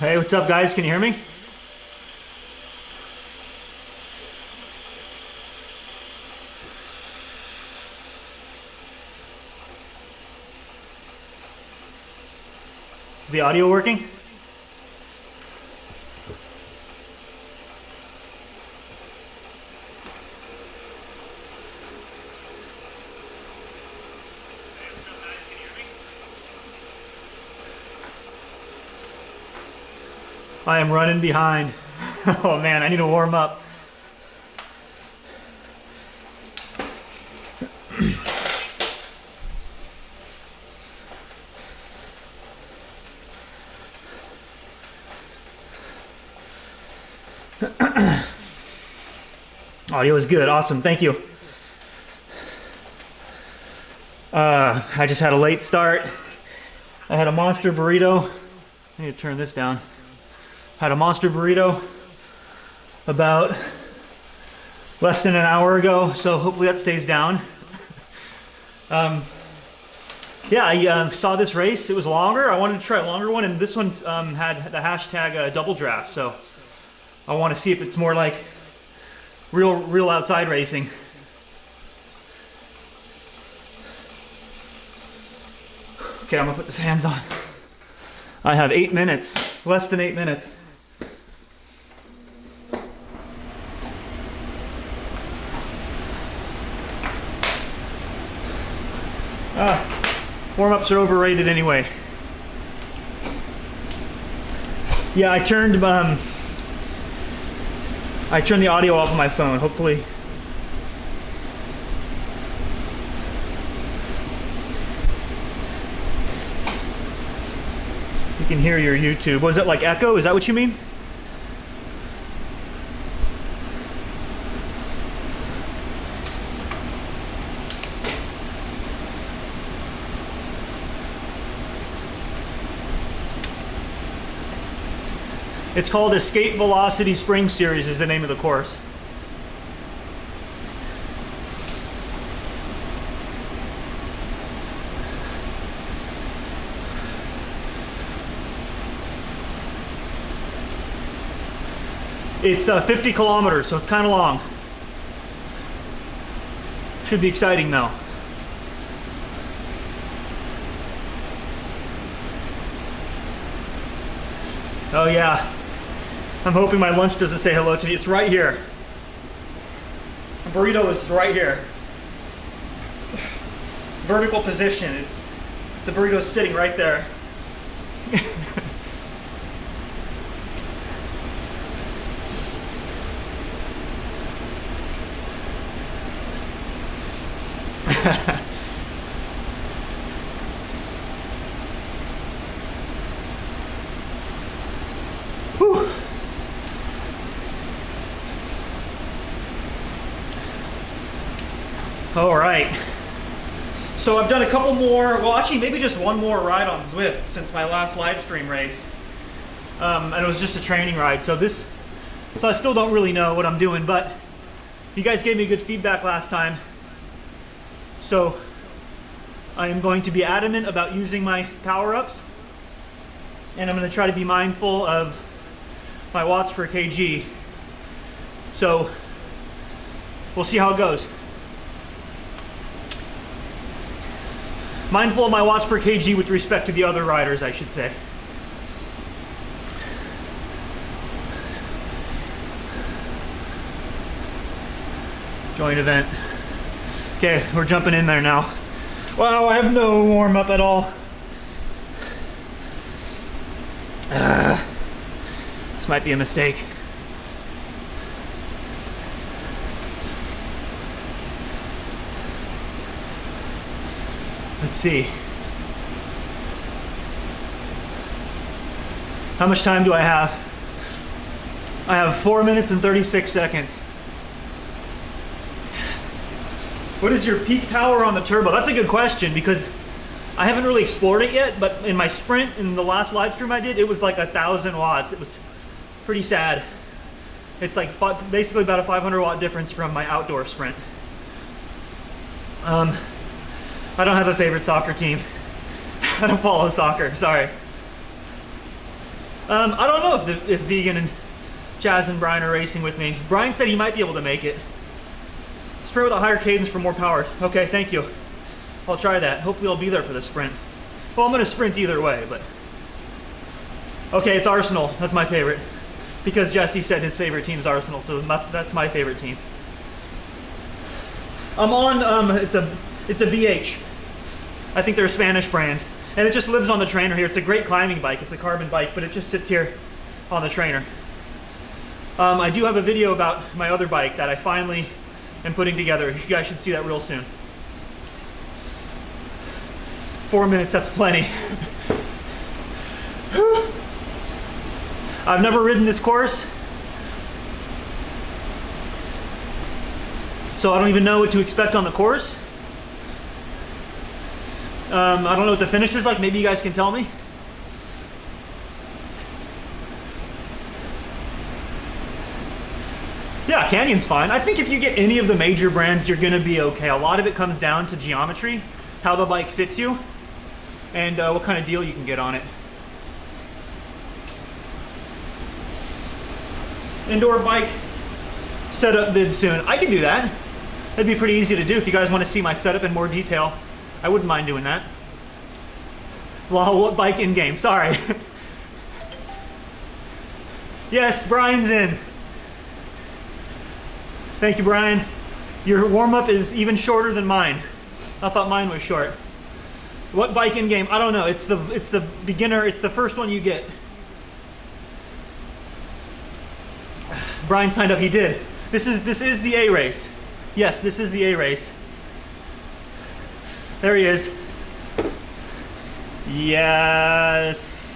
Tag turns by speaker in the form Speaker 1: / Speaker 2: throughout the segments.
Speaker 1: Hey, what's up guys? Can you hear me? Is the audio working? I am running behind. Oh man, I need to warm up. Audio is good, awesome, thank you. I just had a late start. I had a monster burrito. I need to turn this down. Had a monster burrito about less than an hour ago, so hopefully that stays down. Yeah, I saw this race. It was longer. I wanted to try a longer one, and this one's had the hashtag double draft, so I want to see if it's more like real outside racing. Okay, I'm gonna put the fans on. I have 8 minutes, less than 8 minutes. Warm-ups are overrated anyway. Yeah, I turned the audio off of my phone. Hopefully. You can hear your YouTube. Was it like echo? Is that what you mean? It's called Escape Velocity Spring Series is the name of the course. It's 50 kilometers, so it's kind of long. Should be exciting though. Oh yeah. I'm hoping my lunch doesn't say hello to me. It's right here. The burrito is right here. Vertical position. The burrito is sitting right there. Whew. All right, so I've done a couple more, well actually maybe just one more ride on Zwift since my last live stream race. And it was just a training ride, so I still don't really know what I'm doing, but you guys gave me good feedback last time. So I am going to be adamant about using my power-ups, and I'm going to try to be mindful of my watts per kg. So we'll see how it goes. Mindful of my watts per kg with respect to the other riders, I should say. Joint event. Okay, we're jumping in there now. Wow, I have no warm-up at all. This might be a mistake. Let's see. How much time do I have? I have 4 minutes and 36 seconds. What is your peak power on the turbo? That's a good question because I haven't really explored it yet, but in my sprint, in the last live stream I did, it was like 1,000 watts. It was pretty sad. It's like basically about a 500 watt difference from my outdoor sprint. I don't have a favorite soccer team. I don't follow soccer, sorry. I don't know if Vegan and Jazz and Brian are racing with me. Brian said he might be able to make it. Sprint with a higher cadence for more power. Okay, thank you. I'll try that. Hopefully I'll be there for the sprint. Well, I'm going to sprint either way, but... Okay, it's Arsenal. That's my favorite. Because Jesse said his favorite team is Arsenal, so that's my favorite team. I'm on, it's a BH. I think they're a Spanish brand. And it just lives on the trainer here. It's a great climbing bike. It's a carbon bike, but it just sits here on the trainer. I do have a video about my other bike that I finally am putting together. You guys should see that real soon. 4 minutes, that's plenty. I've never ridden this course, so I don't even know what to expect on the course. I don't know what the finish is like. Maybe you guys can tell me. Yeah, Canyon's fine. I think if you get any of the major brands, you're going to be okay. A lot of it comes down to geometry, how the bike fits you, and what kind of deal you can get on it. Indoor bike setup vid soon. I can do that. That'd be pretty easy to do if you guys want to see my setup in more detail. I wouldn't mind doing that. Lol, what bike in game? Sorry. Yes, Brian's in. Thank you, Brian. Your warm-up is even shorter than mine. I thought mine was short. What bike in game? I don't know. It's the beginner. It's the first one you get. Brian signed up. He did. This is the A race. Yes, this is the A race. There he is. Yes.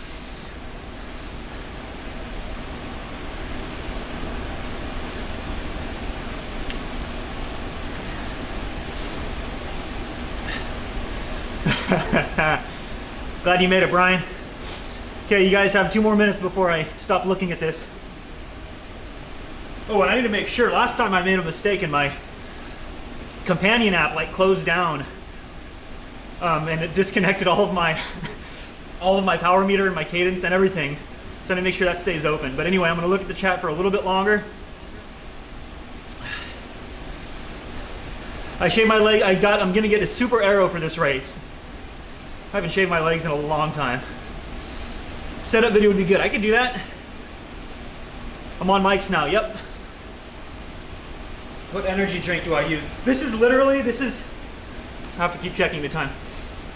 Speaker 1: Glad you made it, Brian. Okay, you guys have 2 more minutes before I stop looking at this. Oh, and I need to make sure. Last time I made a mistake and my companion app like closed down. And it disconnected all of my power meter and my cadence and everything. So I need to make sure that stays open. But anyway, I'm going to look at the chat for a little bit longer. I shaved my leg. I'm going to get a super arrow for this race. I haven't shaved my legs in a long time. Setup video would be good. I could do that. I'm on mics now. Yep. What energy drink do I use? This is I have to keep checking the time.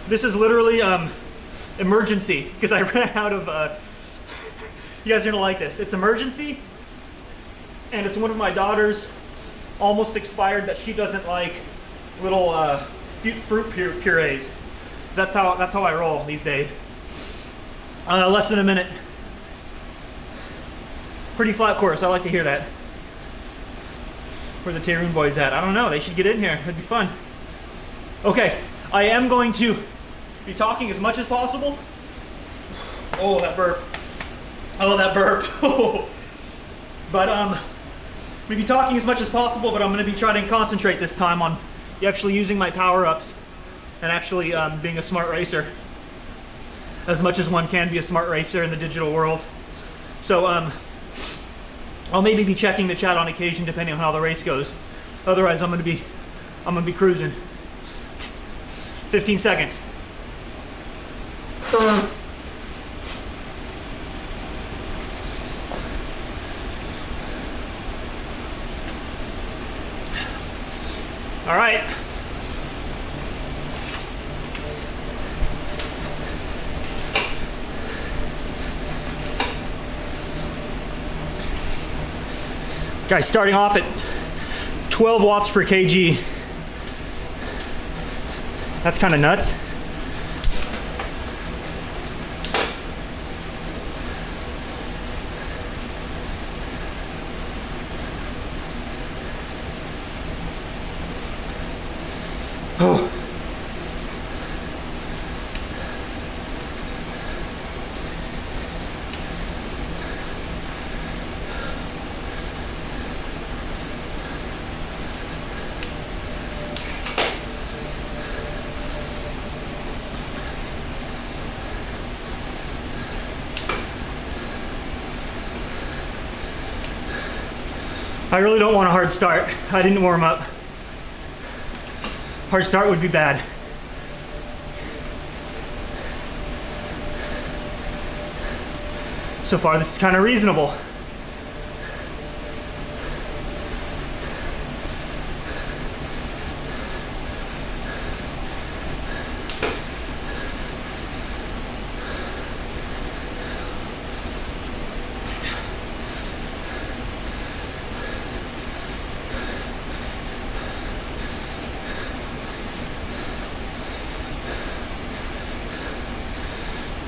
Speaker 1: This is literally emergency because I ran out of. You guys are gonna like this. It's emergency, and it's one of my daughter's almost expired that she doesn't like little fruit purees. That's how I roll these days. Less than a minute. Pretty flat course. I like to hear that. Where the Taroon boys at? I don't know. They should get in here. It'd be fun. Okay, I am going to be talking as much as possible. Oh, that burp. Oh, that burp. But I'm going to be talking as much as possible, but I'm going to be trying to concentrate this time on actually using my power-ups and actually being a smart racer. As much as one can be a smart racer in the digital world. So I'll maybe be checking the chat on occasion depending on how the race goes. Otherwise, I'm going to be cruising. 15 seconds. All right. Guys, starting off at 12 watts per kg. That's kind of nuts. Oh. I really don't want a hard start. I didn't warm up. Hard start would be bad. So far, this is kind of reasonable.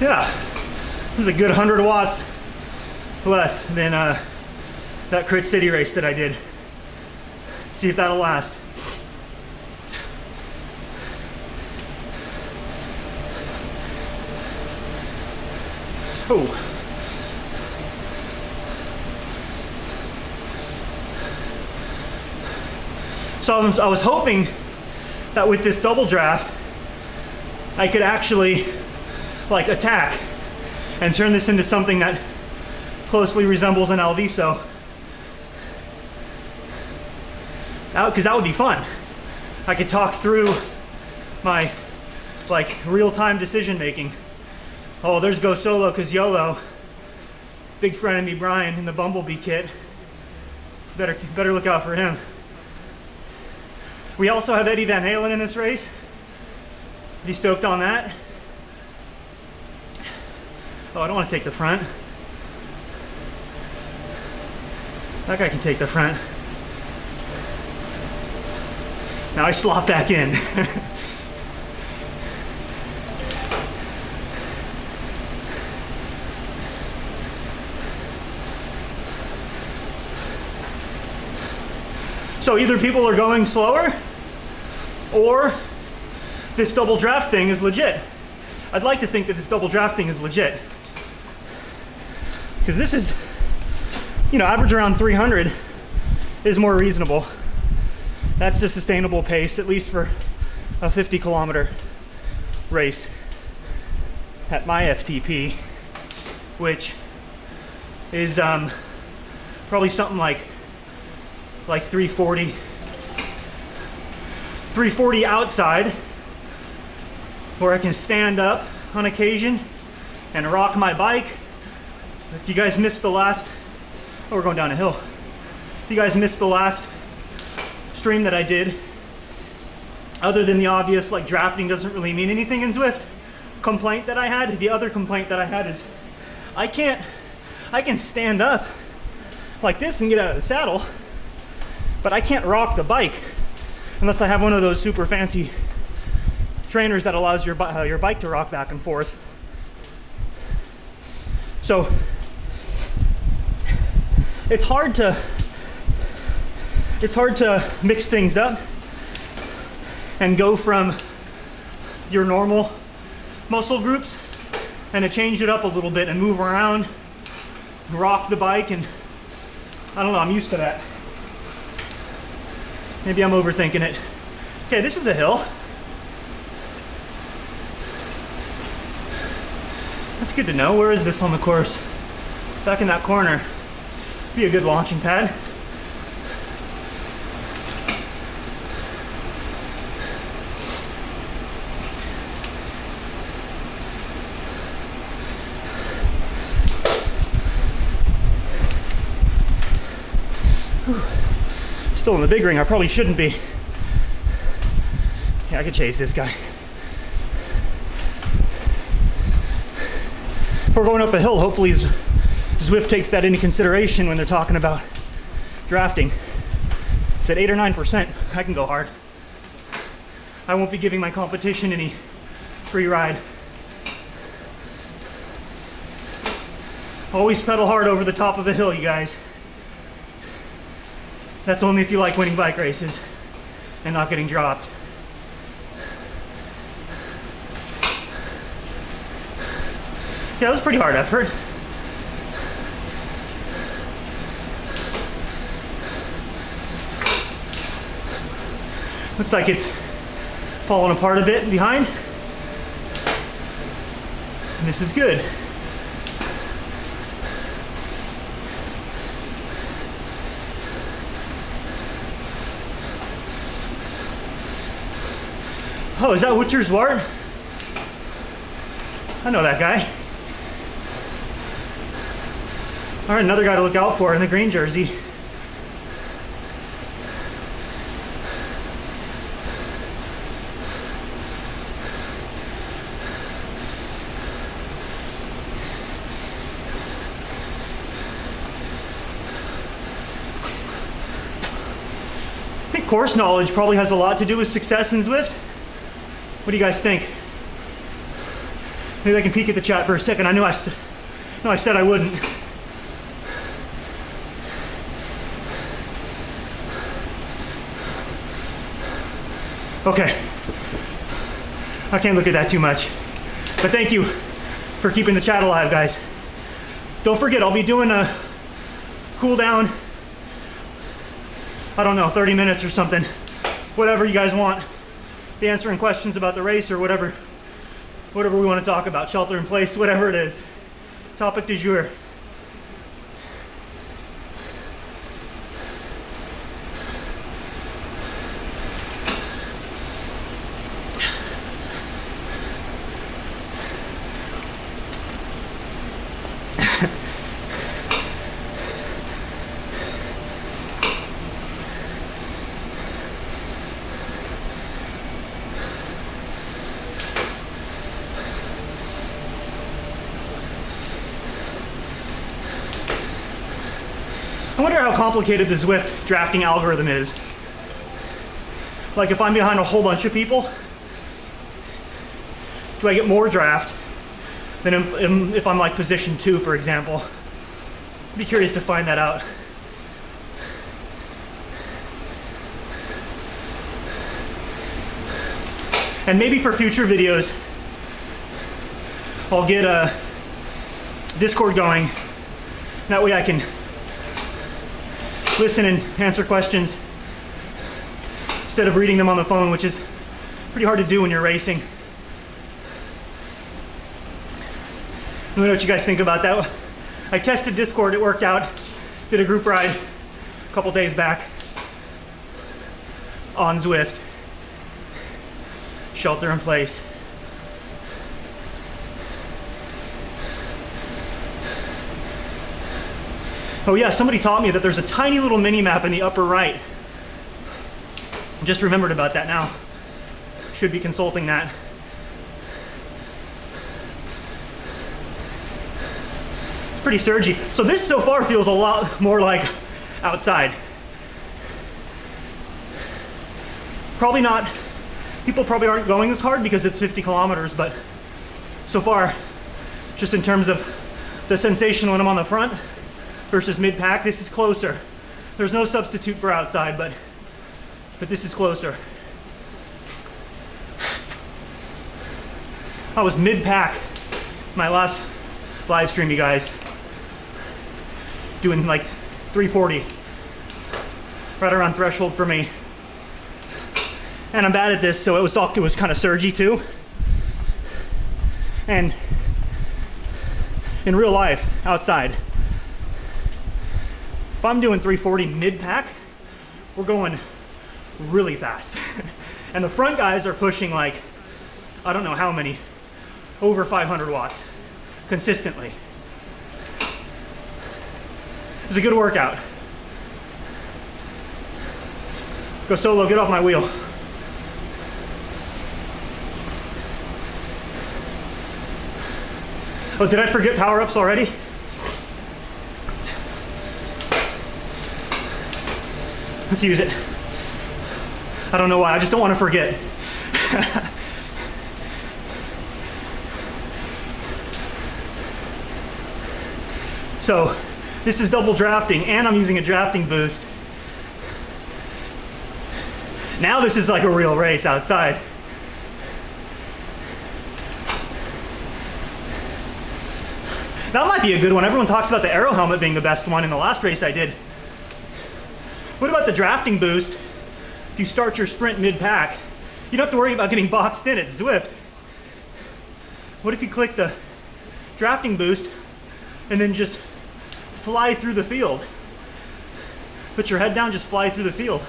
Speaker 1: Yeah, this is a good 100 watts less than that Crit City race that I did. See if that'll last. Oh. So I was hoping that with this double draft, I could actually like attack and turn this into something that closely resembles an Alviso. Because that would be fun. I could talk through my like real-time decision making. Oh, there's Go Solo because YOLO. Big friend of me, Brian, in the Bumblebee kit. Better look out for him. We also have Eddie Van Halen in this race. Be stoked on that. Oh, I don't want to take the front. That guy can take the front. Now I slop back in. So either people are going slower or this double draft thing is legit. I'd like to think that this double draft thing is legit. Because this is, you know, average around 300 is more reasonable. That's the sustainable pace, at least for a 50-kilometer race at my FTP, which is probably something like 340. 340 outside, where I can stand up on occasion and rock my bike. If you guys missed the last, oh, we're going down a hill. If you guys missed the last stream that I did, other than the obvious, like drafting doesn't really mean anything in Zwift complaint that I had, the other complaint that I had is I can stand up like this and get out of the saddle, but I can't rock the bike unless I have one of those super fancy trainers that allows your bike to rock back and forth. So it's hard to mix things up and go from your normal muscle groups and to change it up a little bit and move around, rock the bike, and I don't know, I'm used to that. Maybe I'm overthinking it. Okay, this is a hill. That's good to know. Where is this on the course? Back in that corner. Be a good launching pad. Whew. Still in the big ring. I probably shouldn't be. Yeah, I could chase this guy. If we're going up a hill, hopefully Zwift takes that into consideration when they're talking about drafting. It's at 8 or 9%. I can go hard. I won't be giving my competition any free ride. Always pedal hard over the top of a hill, you guys. That's only if you like winning bike races and not getting dropped. Yeah, that was a pretty hard effort. Looks like it's falling apart a bit behind. And this is good. Oh, is that Wutcher Zwart? I know that guy. All right, another guy to look out for in the green jersey. I think course knowledge probably has a lot to do with success in Zwift. What do you guys think? Maybe I can peek at the chat for a second. I said I wouldn't. Okay. I can't look at that too much. But thank you for keeping the chat alive, guys. Don't forget, I'll be doing a cool down, I don't know, 30 minutes or something. Whatever you guys want. Be answering questions about the race or whatever we want to talk about. Shelter in place, whatever it is. Topic du jour. I wonder how complicated the Zwift drafting algorithm is. Like if I'm behind a whole bunch of people, do I get more draft than if I'm like position 2, for example? I'd be curious to find that out. And maybe for future videos, I'll get a Discord going. That way I can listen and answer questions instead of reading them on the phone, which is pretty hard to do when you're racing. Let me know what you guys think about that. I tested Discord, it worked out. Did a group ride a couple days back on Zwift. Shelter in place. Oh yeah, somebody taught me that there's a tiny little mini map in the upper right. I just remembered about that now. Should be consulting that. It's pretty surgy. So this so far feels a lot more like outside. Probably not, people probably aren't going as hard because it's 50 kilometers, but so far, just in terms of the sensation when I'm on the front versus mid-pack, this is closer. There's no substitute for outside, but this is closer. I was mid-pack my last live stream, you guys, doing like 340, right around threshold for me. And I'm bad at this, so it was kind of surgy too. And in real life, outside, if I'm doing 340 mid-pack, we're going really fast. And the front guys are pushing like, I don't know how many, over 500 watts consistently. It was a good workout. Go solo, get off my wheel. Oh, did I forget power-ups already? Let's use it. I don't know why, I just don't want to forget. So, this is double drafting, and I'm using a drafting boost. Now this is like a real race outside. That might be a good one. Everyone talks about the aero helmet being the best one in the last race I did. What about the drafting boost? If you start your sprint mid-pack, you don't have to worry about getting boxed in at Zwift. What if you click the drafting boost and then just fly through the field? Put your head down, just fly through the field.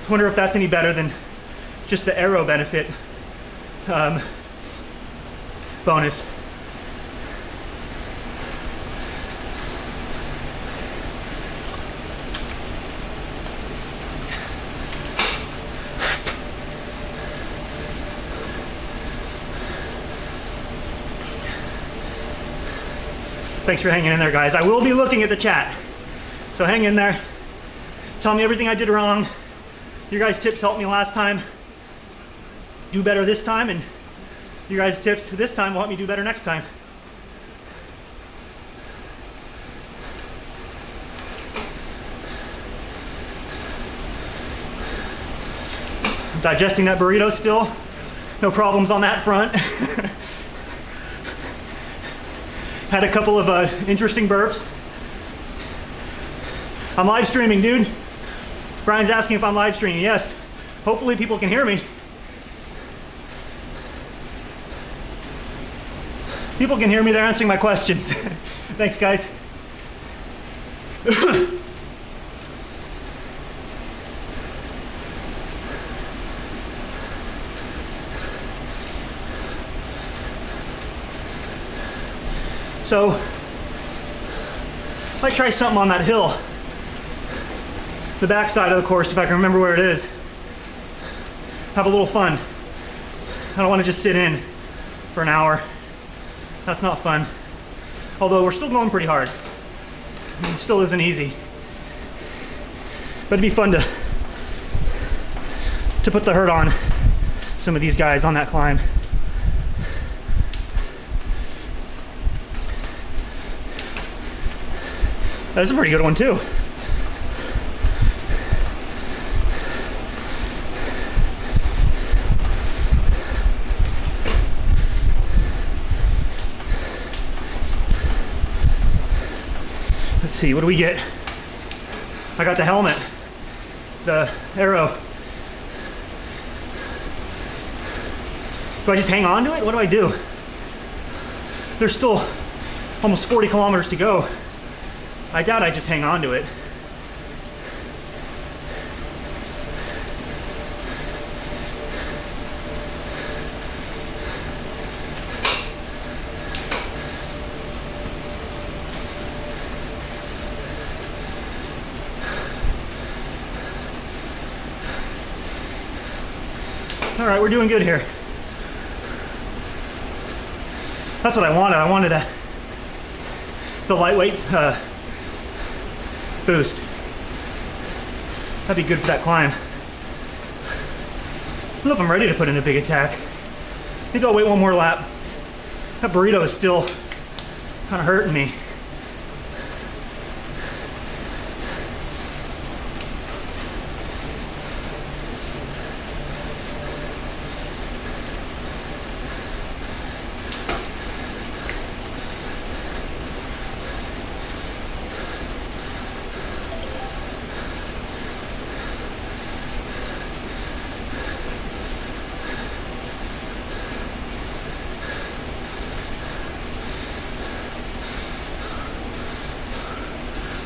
Speaker 1: I wonder if that's any better than just the aero benefit bonus. Thanks for hanging in there, guys. I will be looking at the chat, so hang in there. Tell me everything I did wrong. Your guys' tips helped me last time. Do better this time, and your guys' tips this time will help me do better next time. I'm digesting that burrito still. No problems on that front. Had a couple of interesting burps. I'm live streaming, dude. Brian's asking if I'm live streaming. Yes. Hopefully people can hear me. People can hear me. They're answering my questions. Thanks, guys. So, I might try something on that hill. The backside of the course, if I can remember where it is. Have a little fun. I don't want to just sit in for an hour. That's not fun. Although we're still going pretty hard. It still isn't easy. But it'd be fun to put the hurt on some of these guys on that climb. That's a pretty good one too. Let's see, what do we get? I got the helmet, the arrow. Do I just hang on to it? What do I do? There's still almost 40 kilometers to go. I doubt I just hang on to it. All right, we're doing good here. That's what I wanted. I wanted the lightweights boost. That'd be good for that climb. I don't know if I'm ready to put in a big attack. Maybe I'll wait one more lap. That burrito is still kind of hurting me.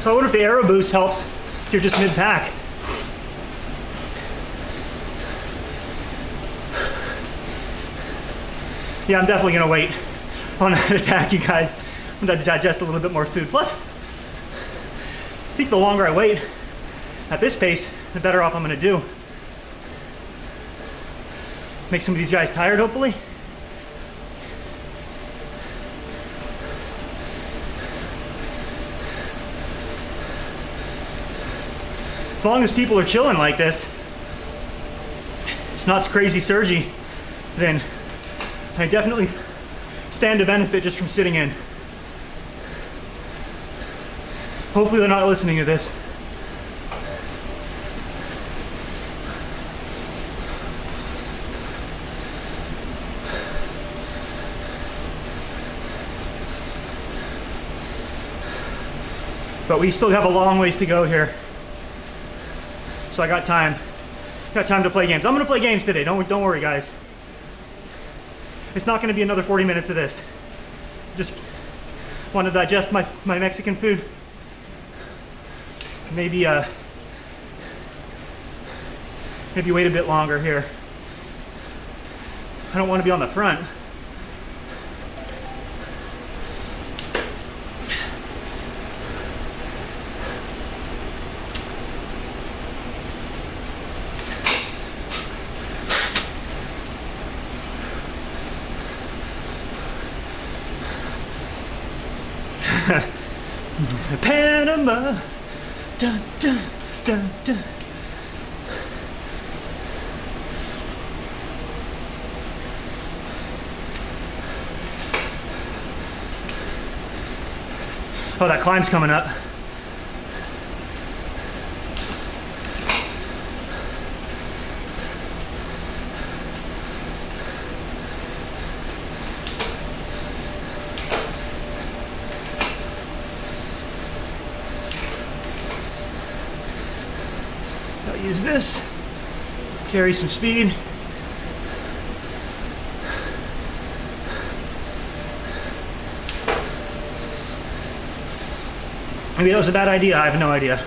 Speaker 1: So I wonder if the aero boost helps if you're just mid-pack. Yeah, I'm definitely gonna wait on that attack, you guys. I'm gonna digest a little bit more food. Plus, I think the longer I wait at this pace, the better off I'm gonna do. Make some of these guys tired, hopefully. As long as people are chilling like this, it's not crazy surgy, then I definitely stand to benefit just from sitting in. Hopefully they're not listening to this. But we still have a long ways to go here. So I got time. Got time to play games. I'm gonna play games today. Don't worry, guys. It's not gonna be another 40 minutes of this. Just want to digest my Mexican food. Maybe wait a bit longer here. I don't want to be on the front. Panama. Dun, dun, dun, dun. Oh, that climb's coming up. I'll use this, carry some speed. Maybe that was a bad idea, I have no idea.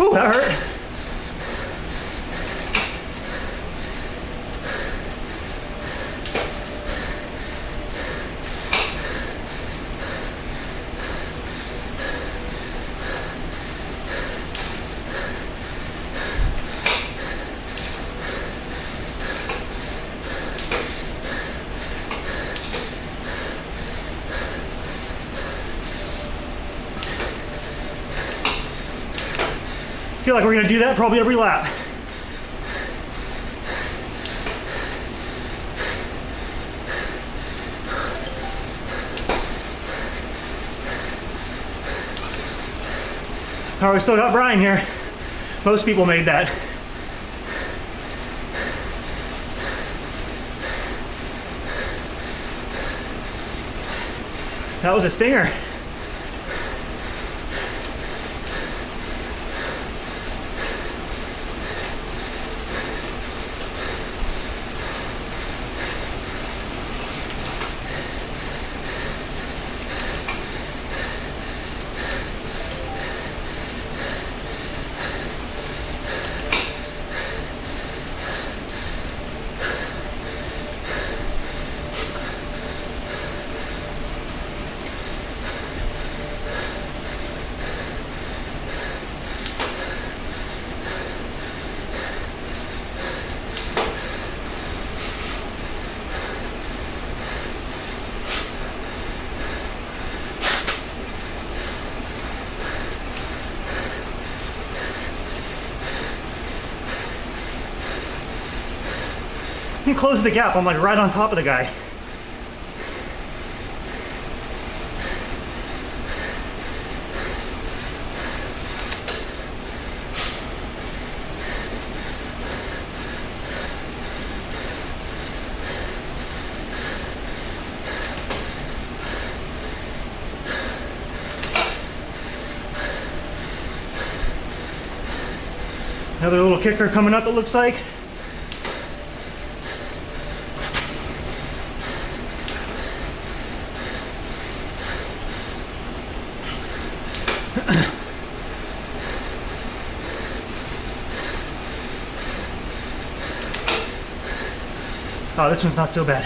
Speaker 1: Ooh, that hurt. I feel like we're gonna do that probably every lap. All right, we still got Brian here. Most people made that. That was a stinger. You can close the gap. I'm like right on top of the guy. Another little kicker coming up, it looks like. Oh, this one's not so bad.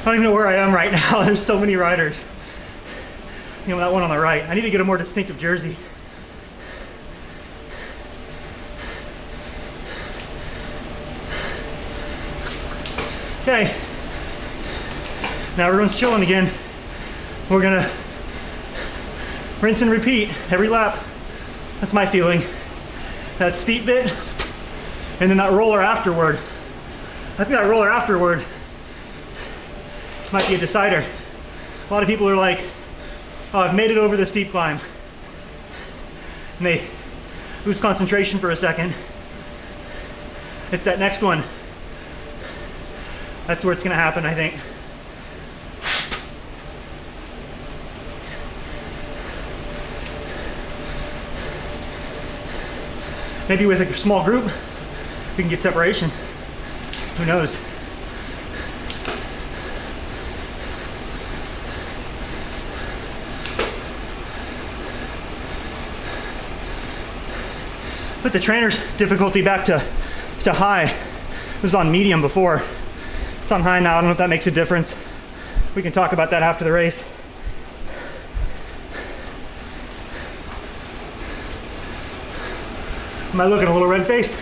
Speaker 1: I don't even know where I am right now. There's so many riders. You know, that one on the right. I need to get a more distinctive jersey. Okay. Now everyone's chilling again. We're gonna rinse and repeat every lap. That's my feeling. That steep bit, and then that roller afterward. I think that roller afterward might be a decider. A lot of people are like, oh, I've made it over the steep climb. And they lose concentration for a second. It's that next one. That's where it's gonna happen, I think. Maybe with a small group, we can get separation. Who knows? Put the trainer's difficulty back to high. It was on medium before. It's on high now. I don't know if that makes a difference. We can talk about that after the race. Am I looking a little red-faced?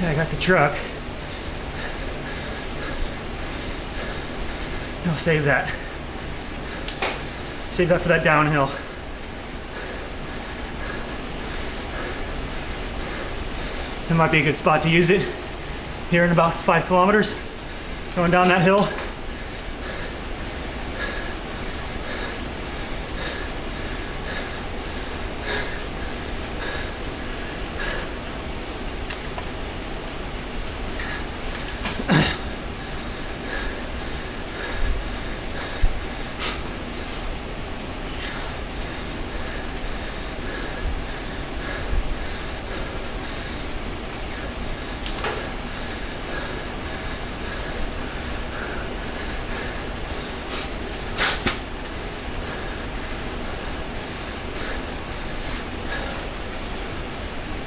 Speaker 1: Yeah, I got the truck. No, save that. Save that for that downhill. That might be a good spot to use it. Here in about 5 kilometers, going down that hill.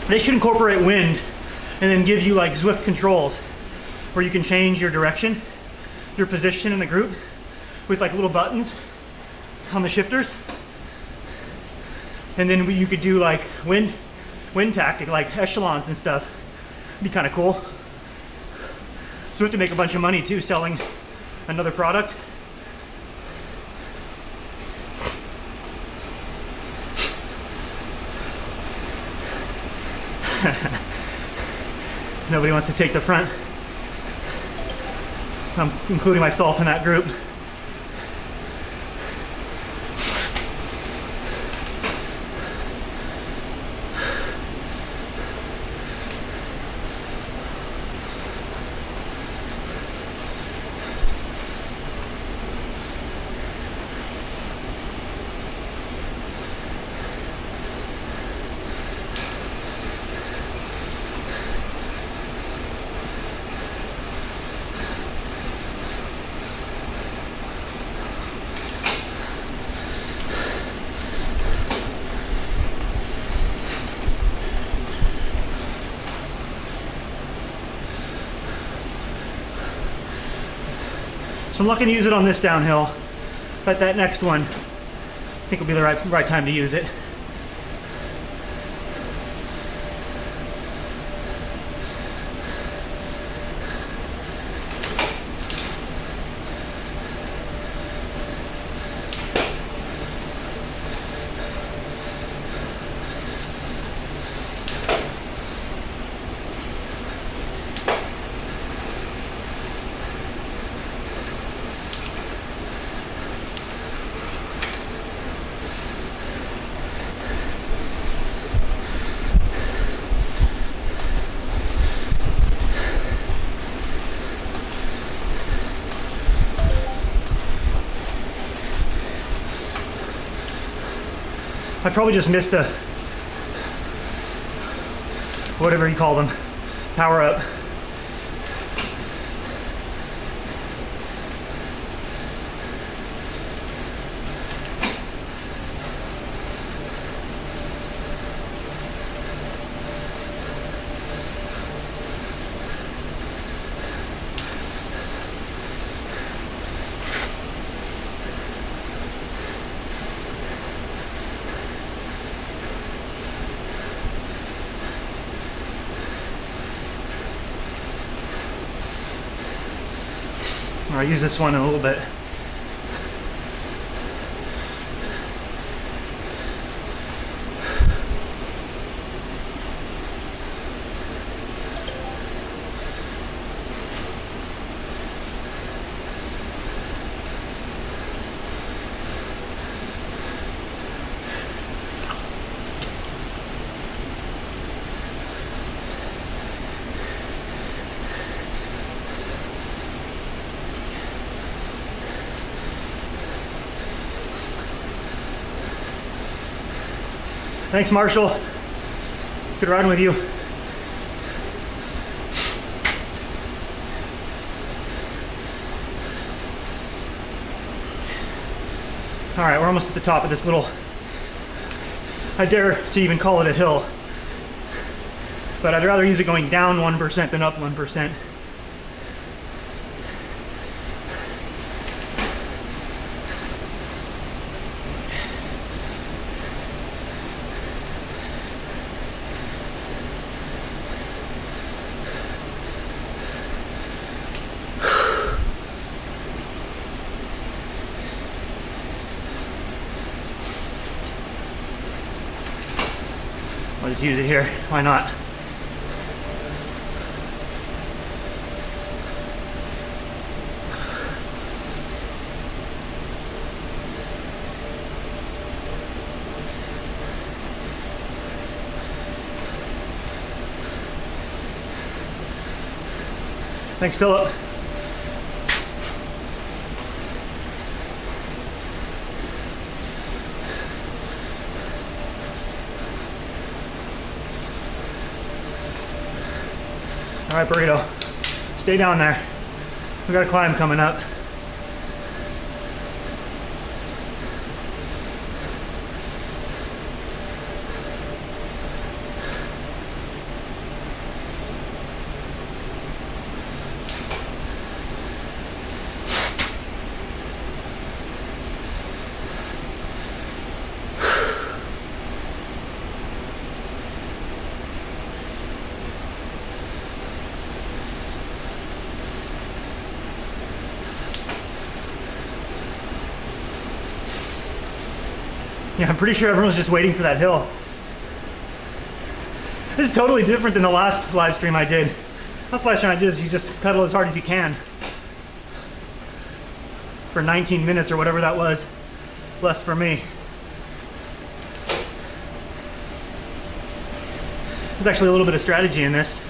Speaker 1: They should incorporate wind and then give you like Zwift controls where you can change your direction, your position in the group with like little buttons on the shifters. And then you could do like wind tactic, like echelons and stuff. It'd be kind of cool. Zwift to make a bunch of money too, selling another product. Nobody wants to take the front. I'm including myself in that group. So I'm looking to use it on this downhill, but that next one, I think will be the right time to use it. I probably just missed a, whatever you call them, power up. I'll use this one in a little bit. Thanks, Marshall. Good riding with you. All right, we're almost at the top of this little, I dare to even call it a hill, but I'd rather use it going down 1% than up 1%. I'll just use it here, why not? Thanks, Philip. All right, Burrito, stay down there. We got a climb coming up. Yeah, I'm pretty sure everyone's just waiting for that hill. This is totally different than the last live stream I did. Last live stream I did is you just pedal as hard as you can for 19 minutes or whatever that was. Less for me. There's actually a little bit of strategy in this.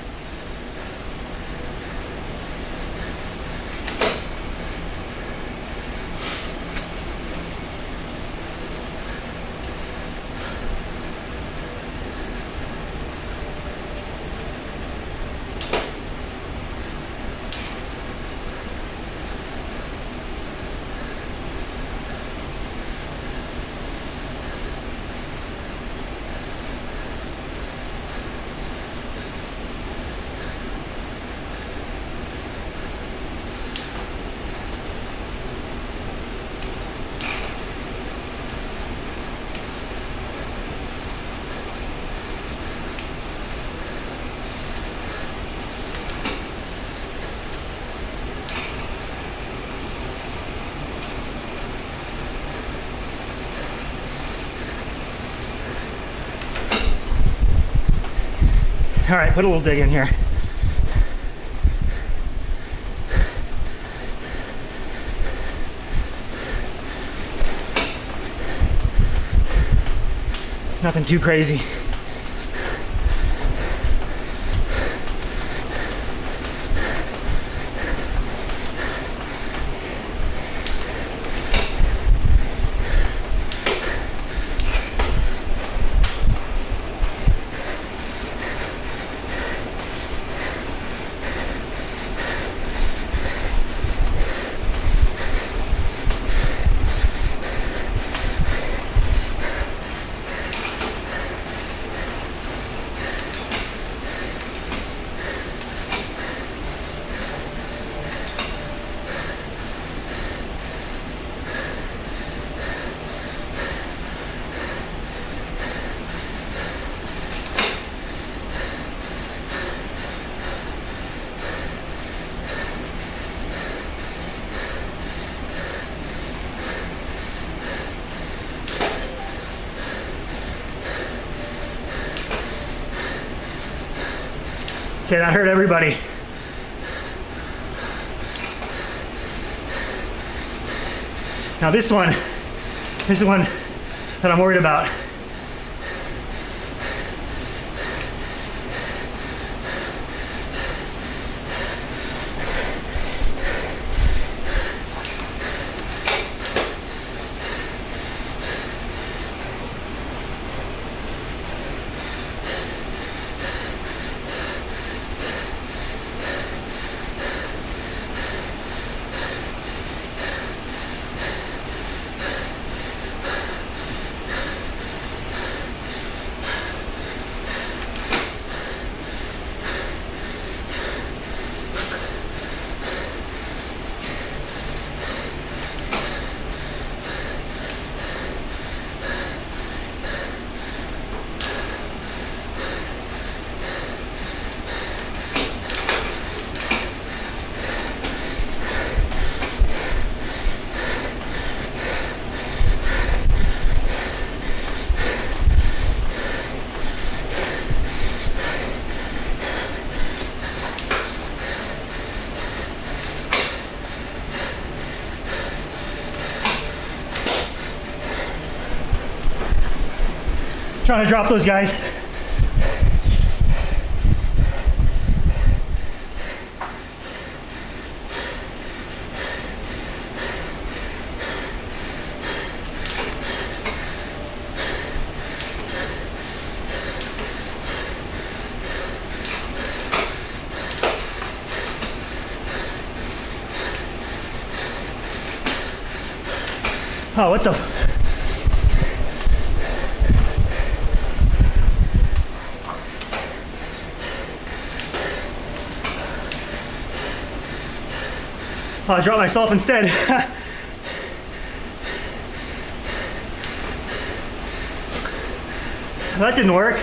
Speaker 1: All right, put a little dig in here. Nothing too crazy. Okay, that hurt everybody. Now this is one that I'm worried about. Trying to drop those guys. Oh, what the? Oh, I dropped myself instead. That didn't work.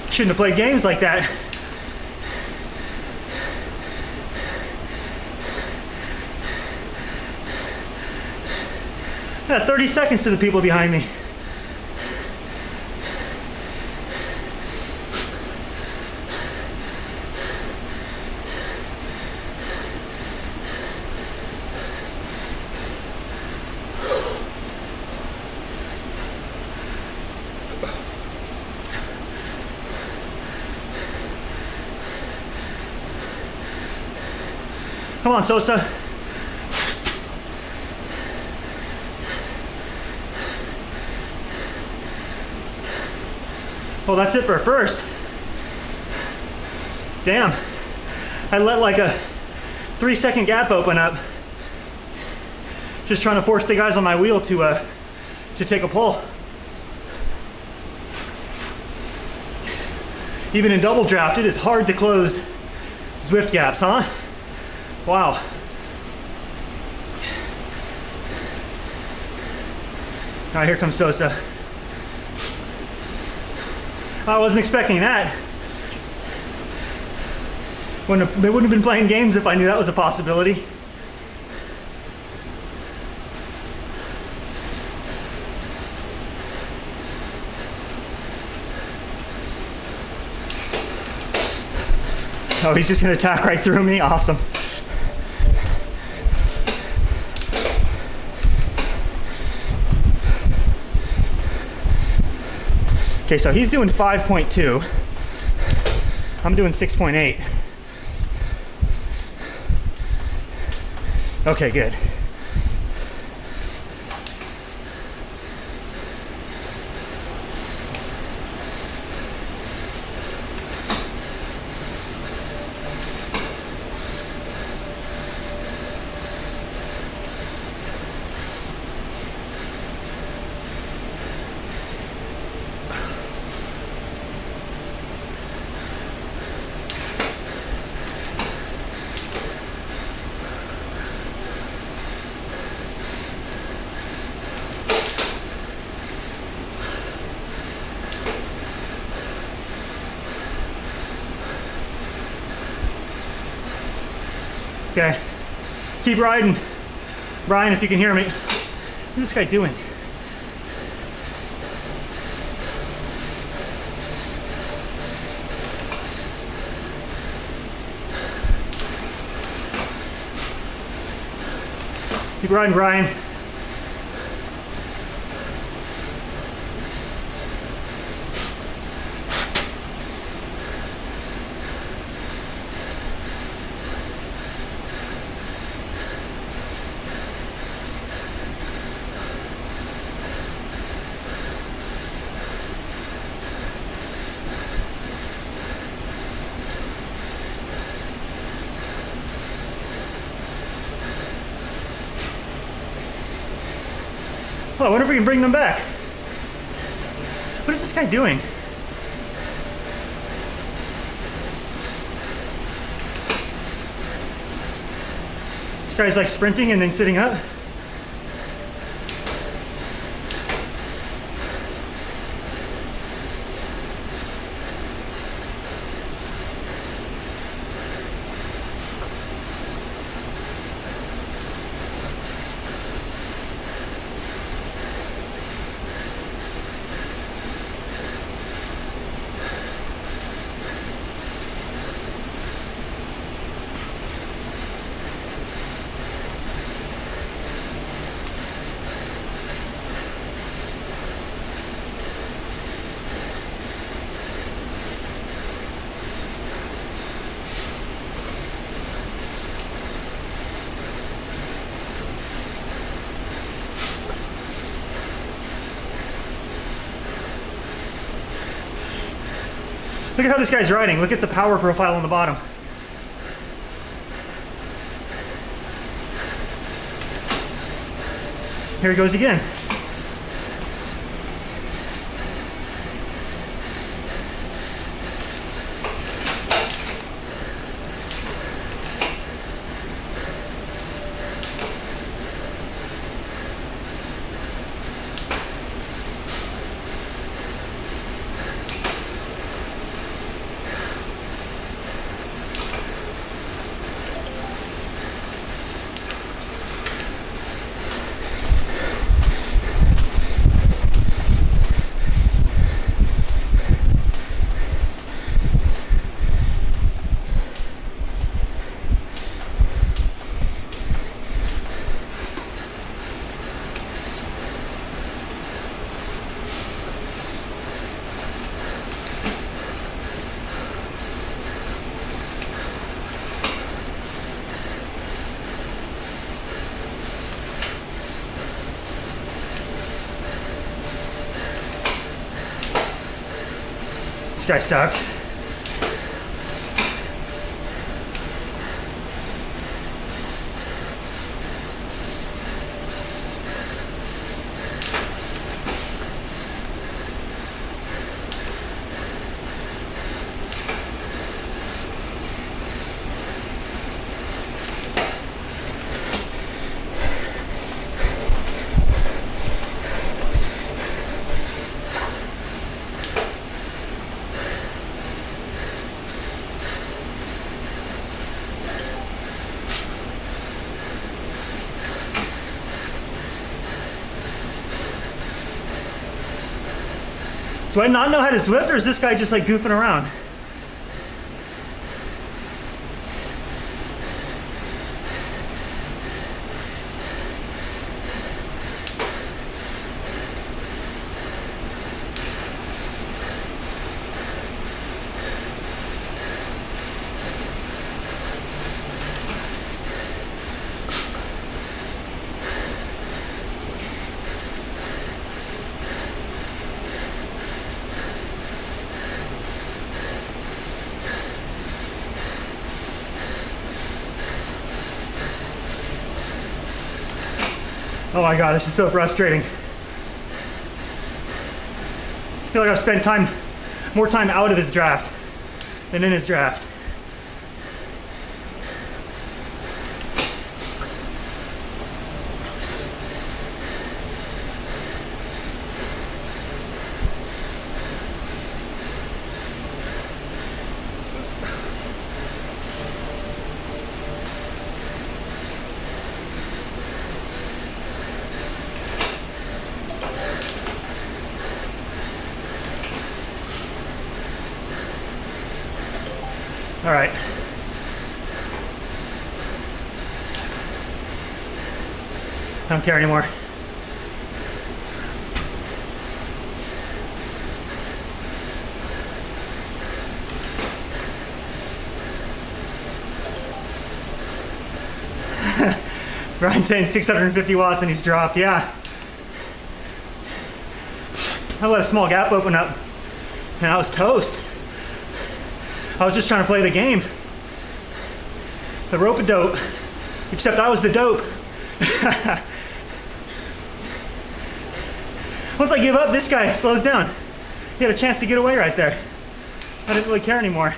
Speaker 1: Shouldn't have played games like that. Yeah, 30 seconds to the people behind me. Come on, Sosa. Well, that's it for a first. Damn. I let like a 3-second gap open up. Just trying to force the guys on my wheel to take a pull. Even in double draft, it is hard to close Zwift gaps, huh? Wow. All right, here comes Sosa. I wasn't expecting that. They wouldn't have been playing games if I knew that was a possibility. Oh, he's just gonna attack right through me? Awesome. Okay, so he's doing 5.2. I'm doing 6.8. Okay, good. Okay. Keep riding. Brian, if you can hear me. What's this guy doing? Keep riding, Brian. Oh, I wonder if we can bring them back. What is this guy doing? This guy's like sprinting and then sitting up. Look at how this guy's riding. Look at the power profile on the bottom. Here he goes again. This guy sucks. Do I not know how to Zwift, or is this guy just like goofing around? Oh my God, this is so frustrating. I feel like I've spent more time out of his draft than in his draft. All right. I don't care anymore. Brian's saying 650 watts and he's dropped. Yeah. I let a small gap open up and I was toast. I was just trying to play the game. The rope-a-dope. Except I was the dope. Once I give up, this guy slows down. He had a chance to get away right there. I didn't really care anymore.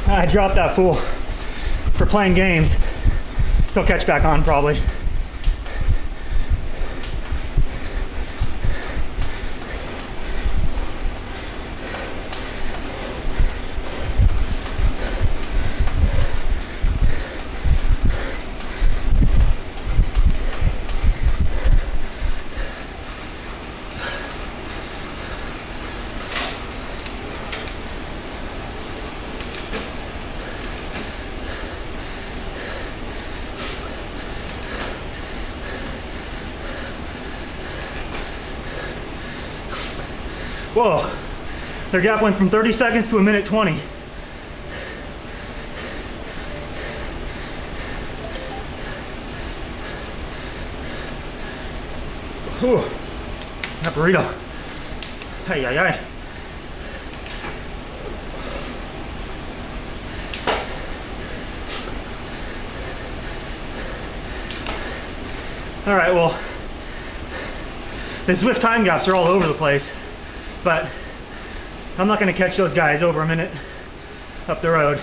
Speaker 1: I dropped that fool for playing games. He'll catch back on probably. Whoa, their gap went from 30 seconds to 1:20. Whew, that burrito. Hey, ay, ay. All right, well, the Zwift time gaps are all over the place. But I'm not going to catch those guys over a minute up the road.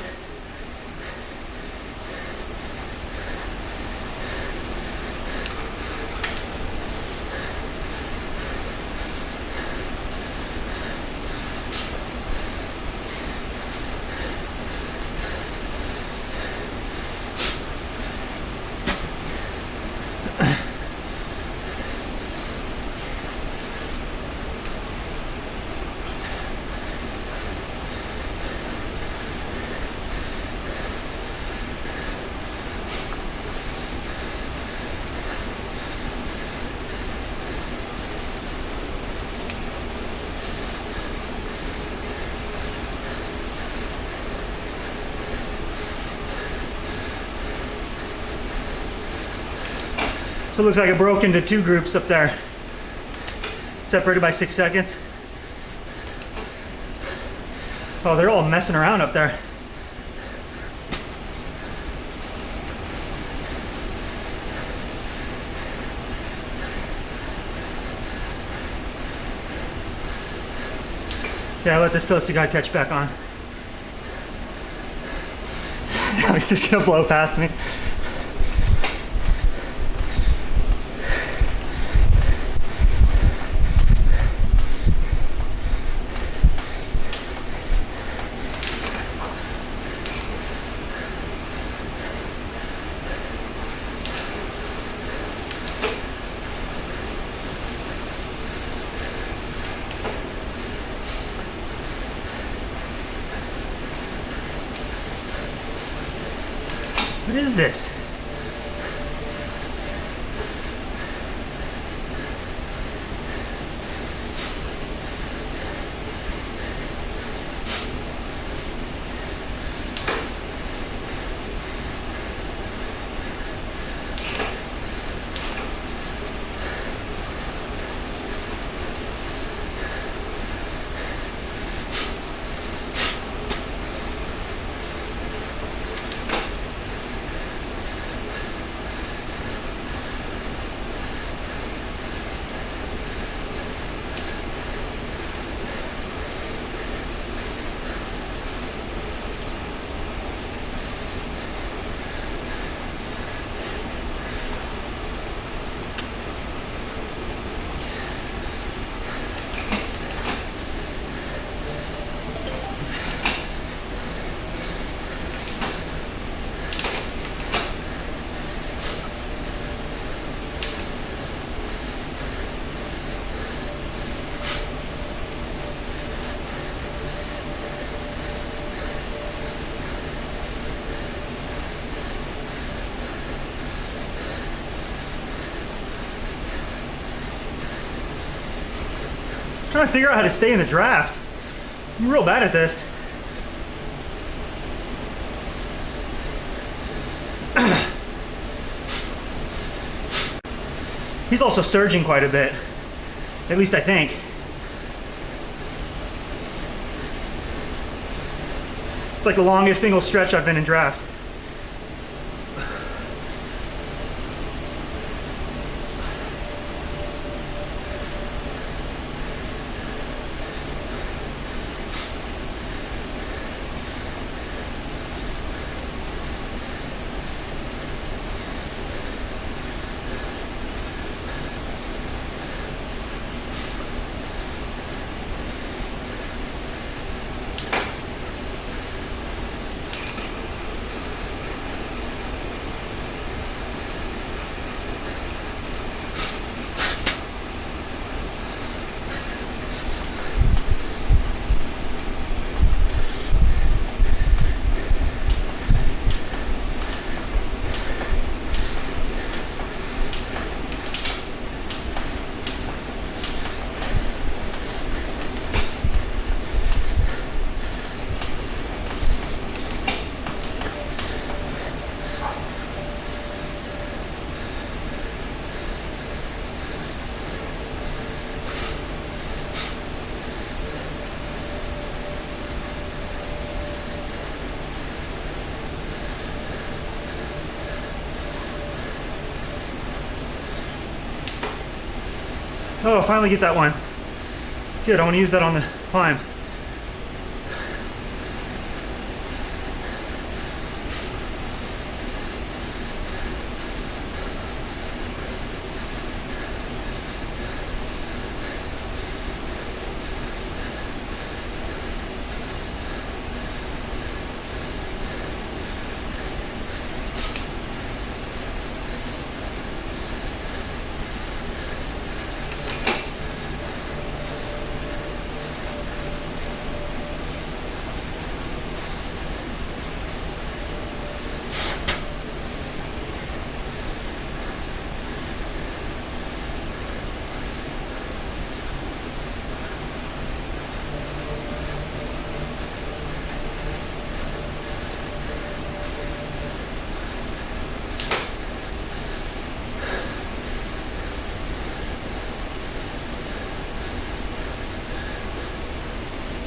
Speaker 1: So it looks like it broke into two groups up there. separated by 6 seconds. Oh, they're all messing around up there. Yeah, let this SOSA guy catch back on. Now he's just gonna blow past me. What is this? I'm trying to figure out how to stay in the draft. I'm real bad at this. He's also surging quite a bit. At least I think. It's like the longest single stretch I've been in draft. Oh, finally get that one. Good, I want to use that on the climb.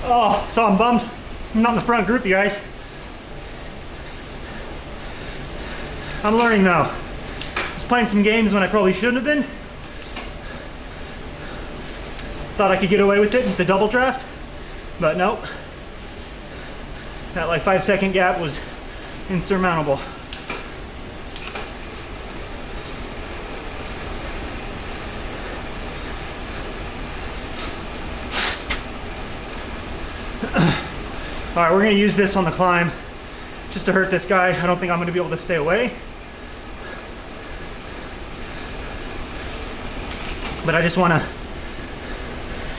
Speaker 1: Oh, so I'm bummed I'm not in the front group, you guys. I'm learning though. I was playing some games when I probably shouldn't have been. Thought I could get away with it with the double draft, but nope. That like 5-second gap was insurmountable. All right, we're gonna use this on the climb just to hurt this guy. I don't think I'm gonna be able to stay away. But I just wanna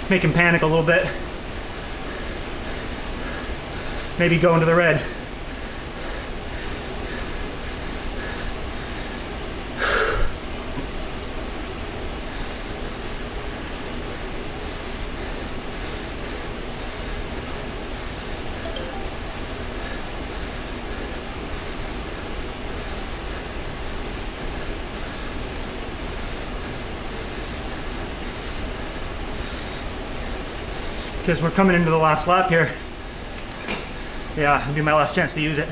Speaker 1: make him panic a little bit. Maybe go into the red. Because we're coming into the last lap here. Yeah, it'll be my last chance to use it.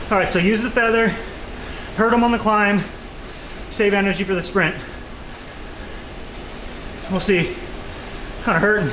Speaker 1: All right, so use the feather, hurt him on the climb, save energy for the sprint. We'll see. Kind of hurting.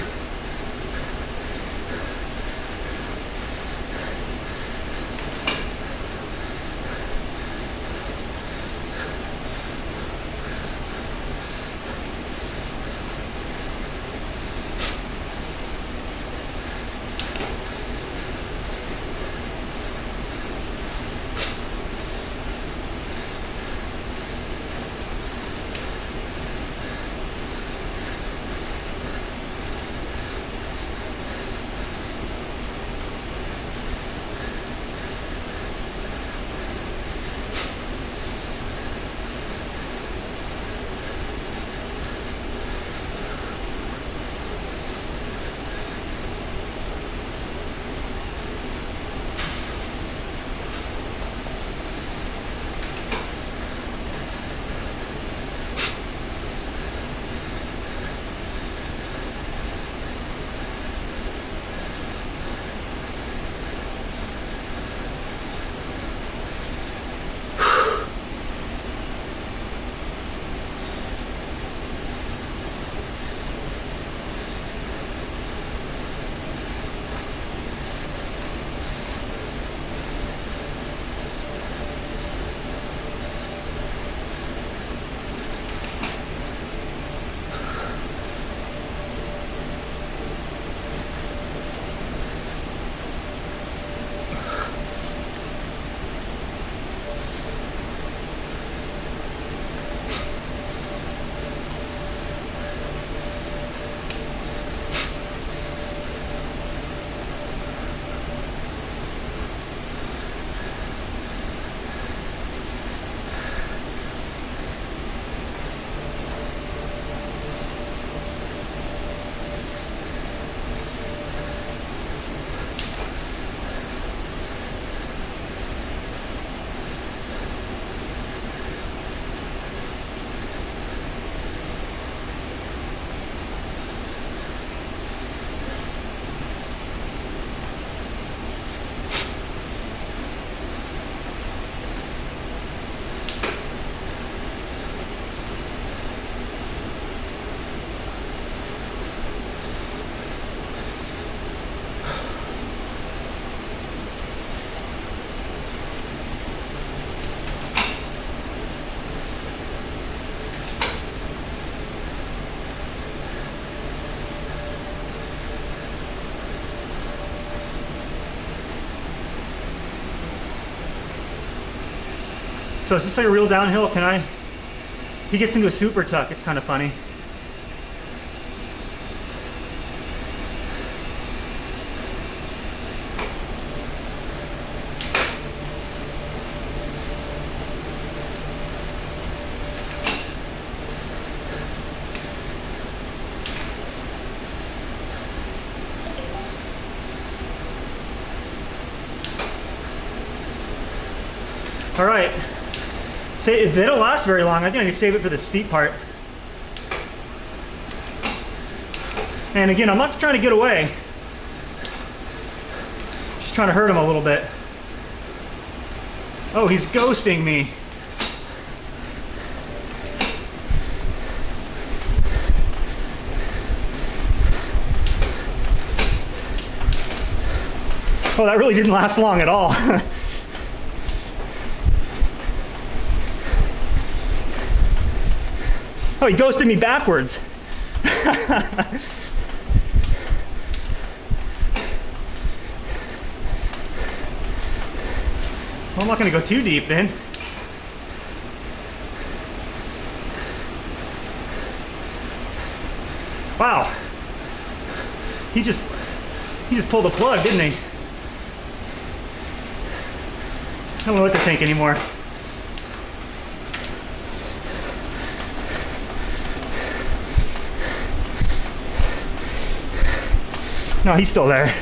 Speaker 1: So it's just like a real downhill. He gets into a super tuck. It's kind of funny. All right, they don't last very long. I think I can save it for the steep part. And again, I'm not trying to get away. Just trying to hurt him a little bit. Oh, he's ghosting me. Oh, that really didn't last long at all. Oh, he ghosted me backwards. Well, I'm not going to go too deep then. Wow. He just pulled the plug, didn't he? I don't know what to think anymore. No, he's still there.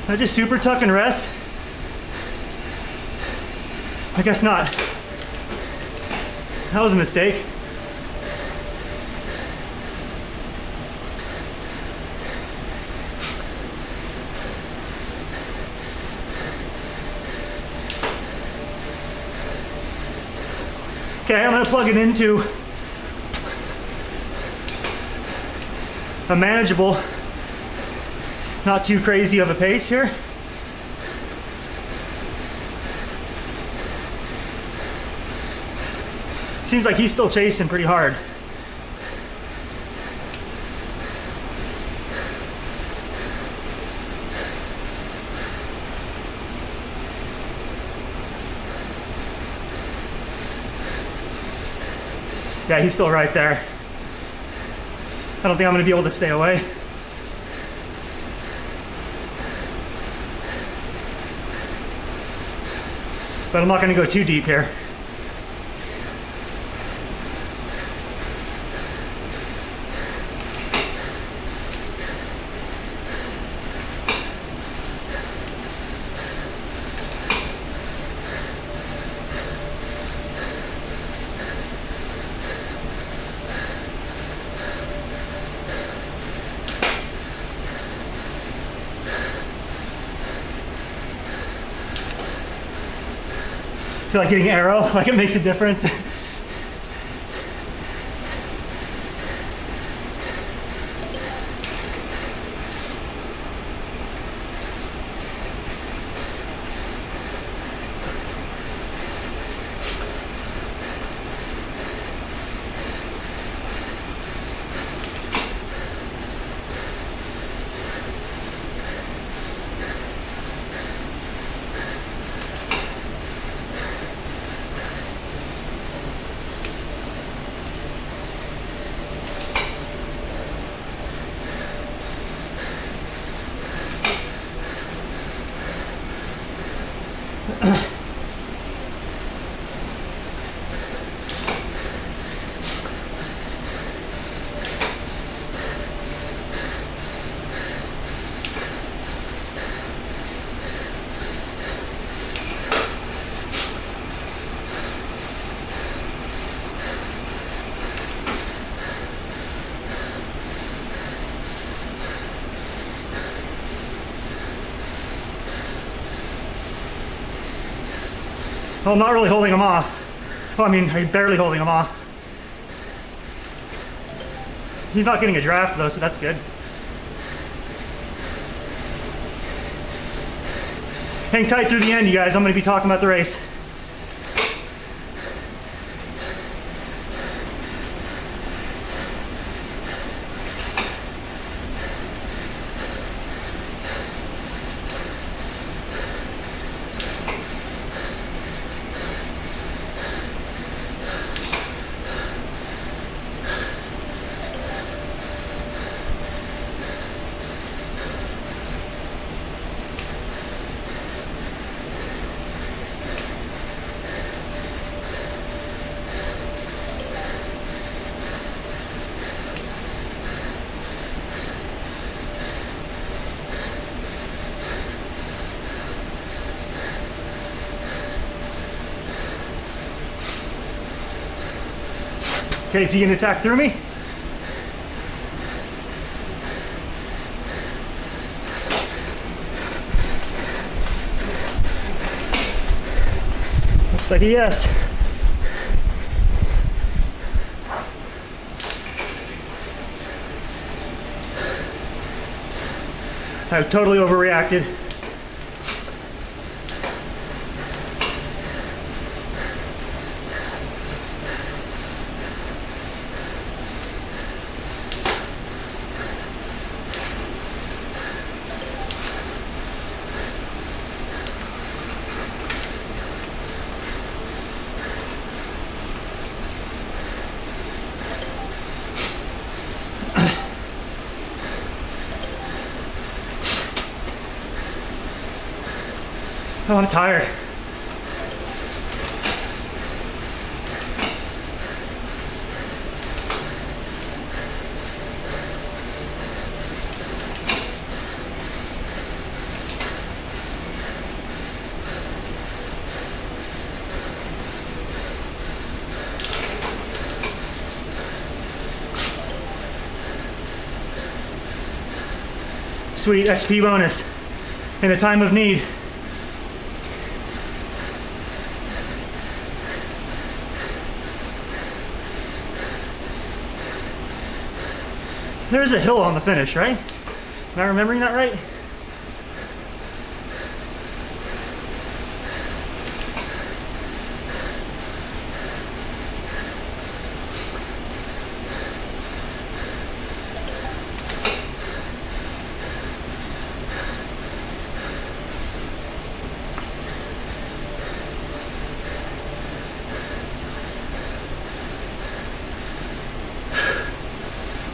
Speaker 1: Did I just super tuck and rest? I guess not. That was a mistake. Okay, I'm gonna plug it into a manageable, not too crazy of a pace here. Seems like he's still chasing pretty hard. Yeah, he's still right there. I don't think I'm gonna be able to stay away. But I'm not gonna go too deep here. Feel like getting arrow, like it makes a difference. Well, I'm not really holding them off. Well, I mean, I'm barely holding them off. He's not getting a draft though, so that's good. Hang tight through the end, you guys. I'm going to be talking about the race. Okay, is he gonna attack through me? Looks like a yes. I totally overreacted. Oh, I'm tired. Sweet XP bonus in a time of need. There's a hill on the finish, right? Am I remembering that right?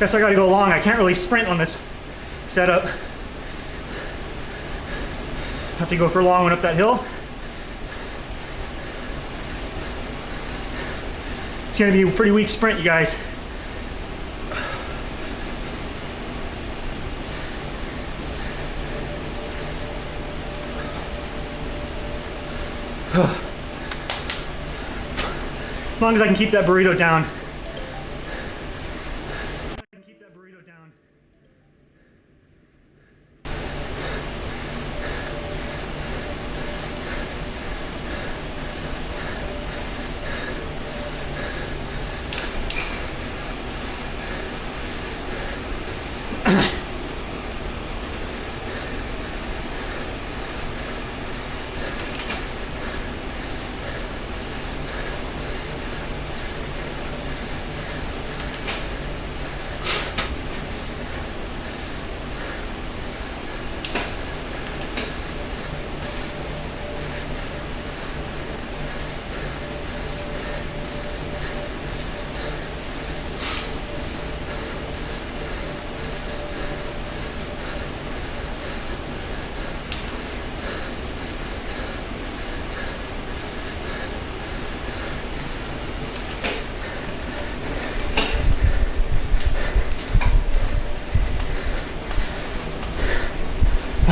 Speaker 1: Guess I gotta go long. I can't really sprint on this setup. Have to go for a long one up that hill. It's gonna be a pretty weak sprint, you guys. As long as I can keep that burrito down.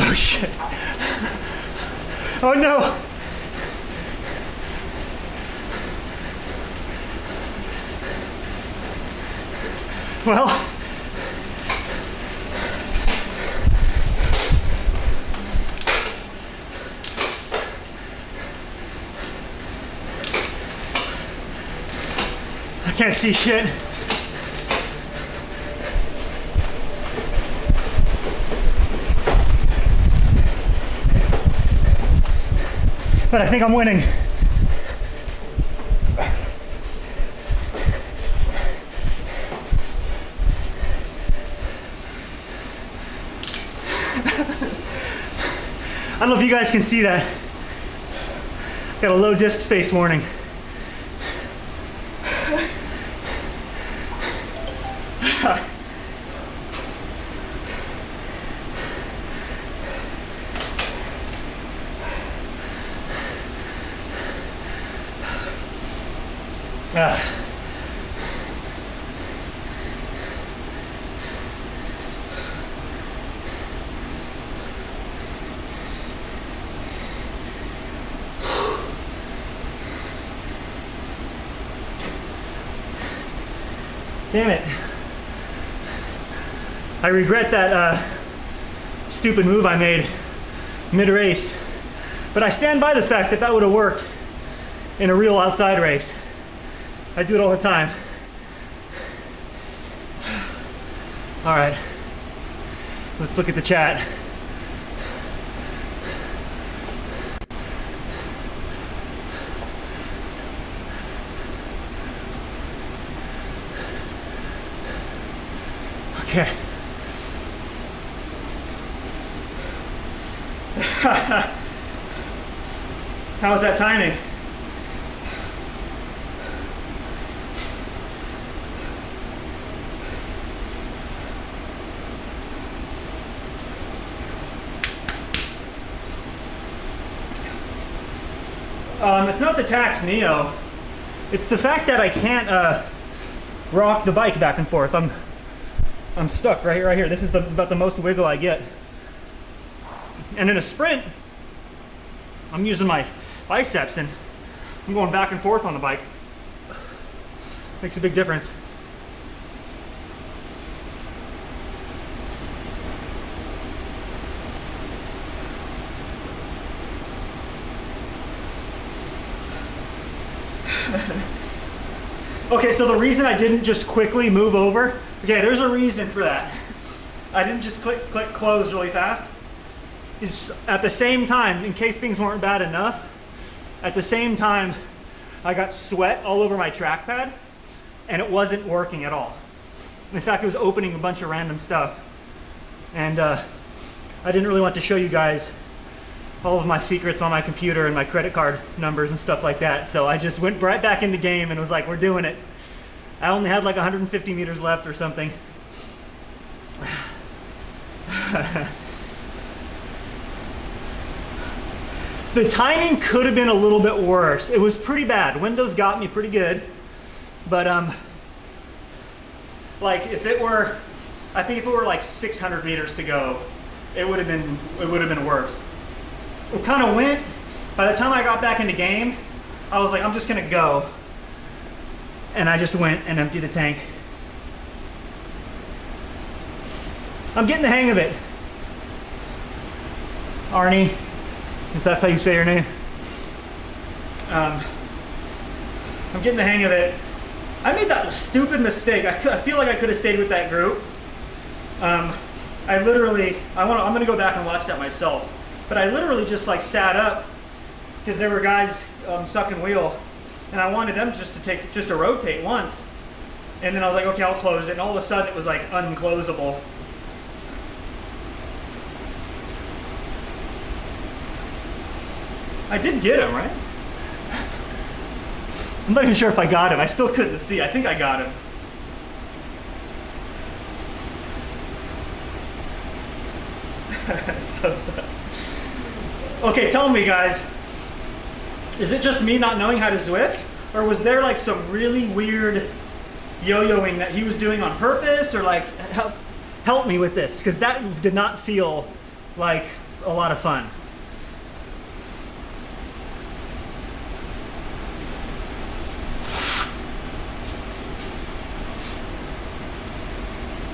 Speaker 1: Oh shit. Oh no. Well, Can't see shit. But I think I'm winning. I don't know if you guys can see that. Got a low disk space warning. Damn it. I regret that stupid move I made mid-race, but I stand by the fact that that would have worked in a real outside race. I do it all the time. All right, let's look at the chat. Okay. How was that timing? It's not the Tax Neo. It's the fact that I can't rock the bike back and forth. I'm stuck right here. This is about the most wiggle I get. And in a sprint, I'm using my biceps and I'm going back and forth on the bike. Makes a big difference. Okay, so the reason I didn't just quickly move over, okay, there's a reason for that. I didn't just click close really fast. Is at the same time, in case things weren't bad enough, at the same time, I got sweat all over my trackpad and it wasn't working at all. In fact, it was opening a bunch of random stuff. And I didn't really want to show you guys all of my secrets on my computer and my credit card numbers and stuff like that. So I just went right back into game and was like, we're doing it. I only had like 150 meters left or something. The timing could have been a little bit worse. It was pretty bad. Windows got me pretty good. But like if it were, I think if it were like 600 meters to go, it would have been worse. It kind of went. By the time I got back into game, I was like, I'm just gonna go. And I just went and emptied the tank. I'm getting the hang of it. Arnie, if that's how you say your name. I'm getting the hang of it. I made that stupid mistake. I feel like I could have stayed with that group. I'm gonna go back and watch that myself. But I literally just like sat up because there were guys sucking wheel, and I wanted them just to rotate once, and then I was like, okay, I'll close it, and all of a sudden it was like unclosable. I did get him, right? I'm not even sure if I got him. I still couldn't see. I think I got him. SOSA. Okay, tell me, guys. Is it just me not knowing how to Zwift? Or was there like some really weird yo-yoing that he was doing on purpose? Or like, help me with this, because that did not feel like a lot of fun.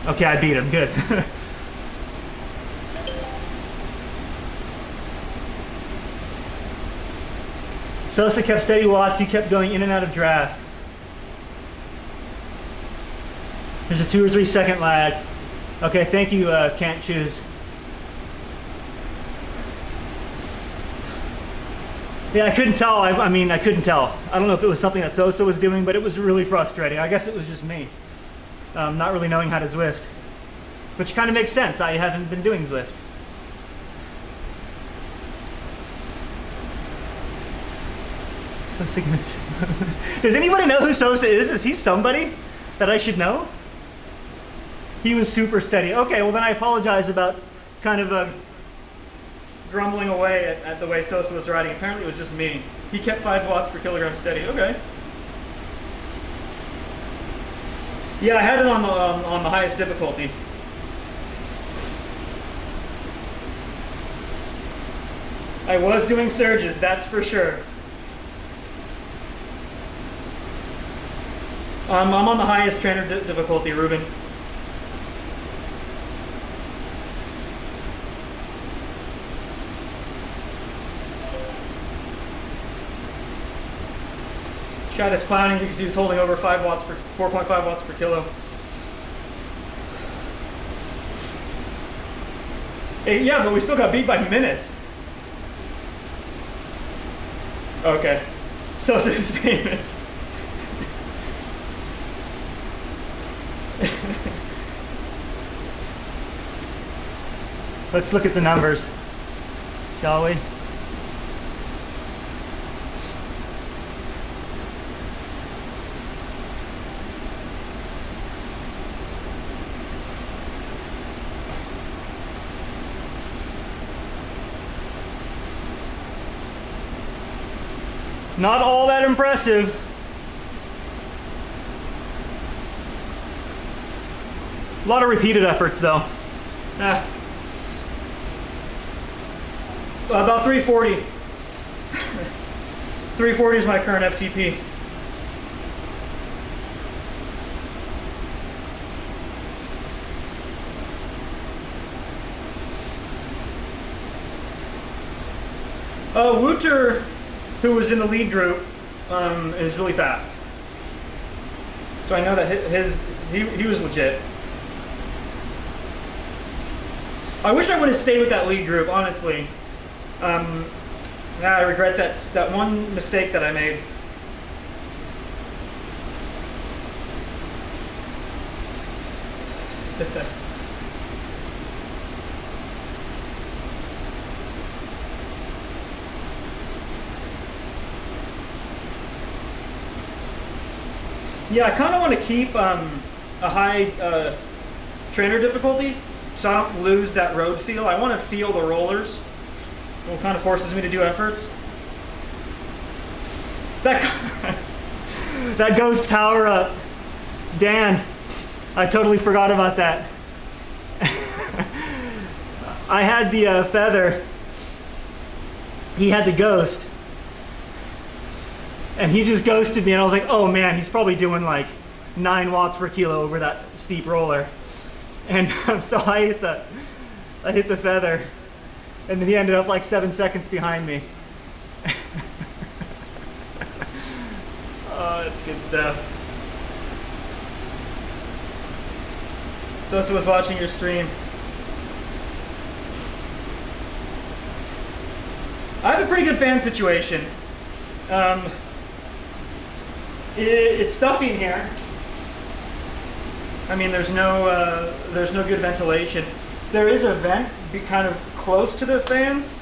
Speaker 1: Okay, I beat him, good. SOSA kept steady watts, he kept going in and out of draft. There's a 2 or 3 second lag. Okay, thank you, Can't Choose. Yeah, I couldn't tell. I mean, I couldn't tell. I don't know if it was something that SOSA was doing, but it was really frustrating. I guess it was just me. Not really knowing how to Zwift. Which kind of makes sense. I haven't been doing Zwift. So significant. Does anybody know who SOSA is? Is he somebody that I should know? He was super steady. Okay, well then I apologize about kind of grumbling away at the way SOSA was riding. Apparently it was just me. He kept 5 watts per kilogram steady. Okay. Yeah, I had it on the highest difficulty. I was doing surges, that's for sure. I'm on the highest trainer difficulty, Ruben. Chad is clowning because he's holding over 5 watts per 4.5 watts per kilo. Hey, yeah, but we still got beat by minutes. Okay, Sosa is famous. Let's look at the numbers, shall we? Not all that impressive. A lot of repeated efforts though. About 340. 340 is my current FTP. Wouter, who was in the lead group, is really fast. So I know that he was legit. I wish I would have stayed with that lead group, honestly. Yeah, I regret that one mistake that I made. Yeah, I kind of want to keep a high trainer difficulty so I don't lose that road feel. I want to feel the rollers. It kind of forces me to do efforts. That ghost power up. Dan, I totally forgot about that. I had the feather. He had the ghost. And he just ghosted me and I was like, oh man, he's probably doing like 9 watts per kilo over that steep roller. And so I hit the feather. And then he ended up like 7 seconds behind me. Oh, that's good stuff. Sosa was watching your stream. I have a pretty good fan situation. It's stuffy in here. I mean, there's no good ventilation. There is a vent kind of close to the fans,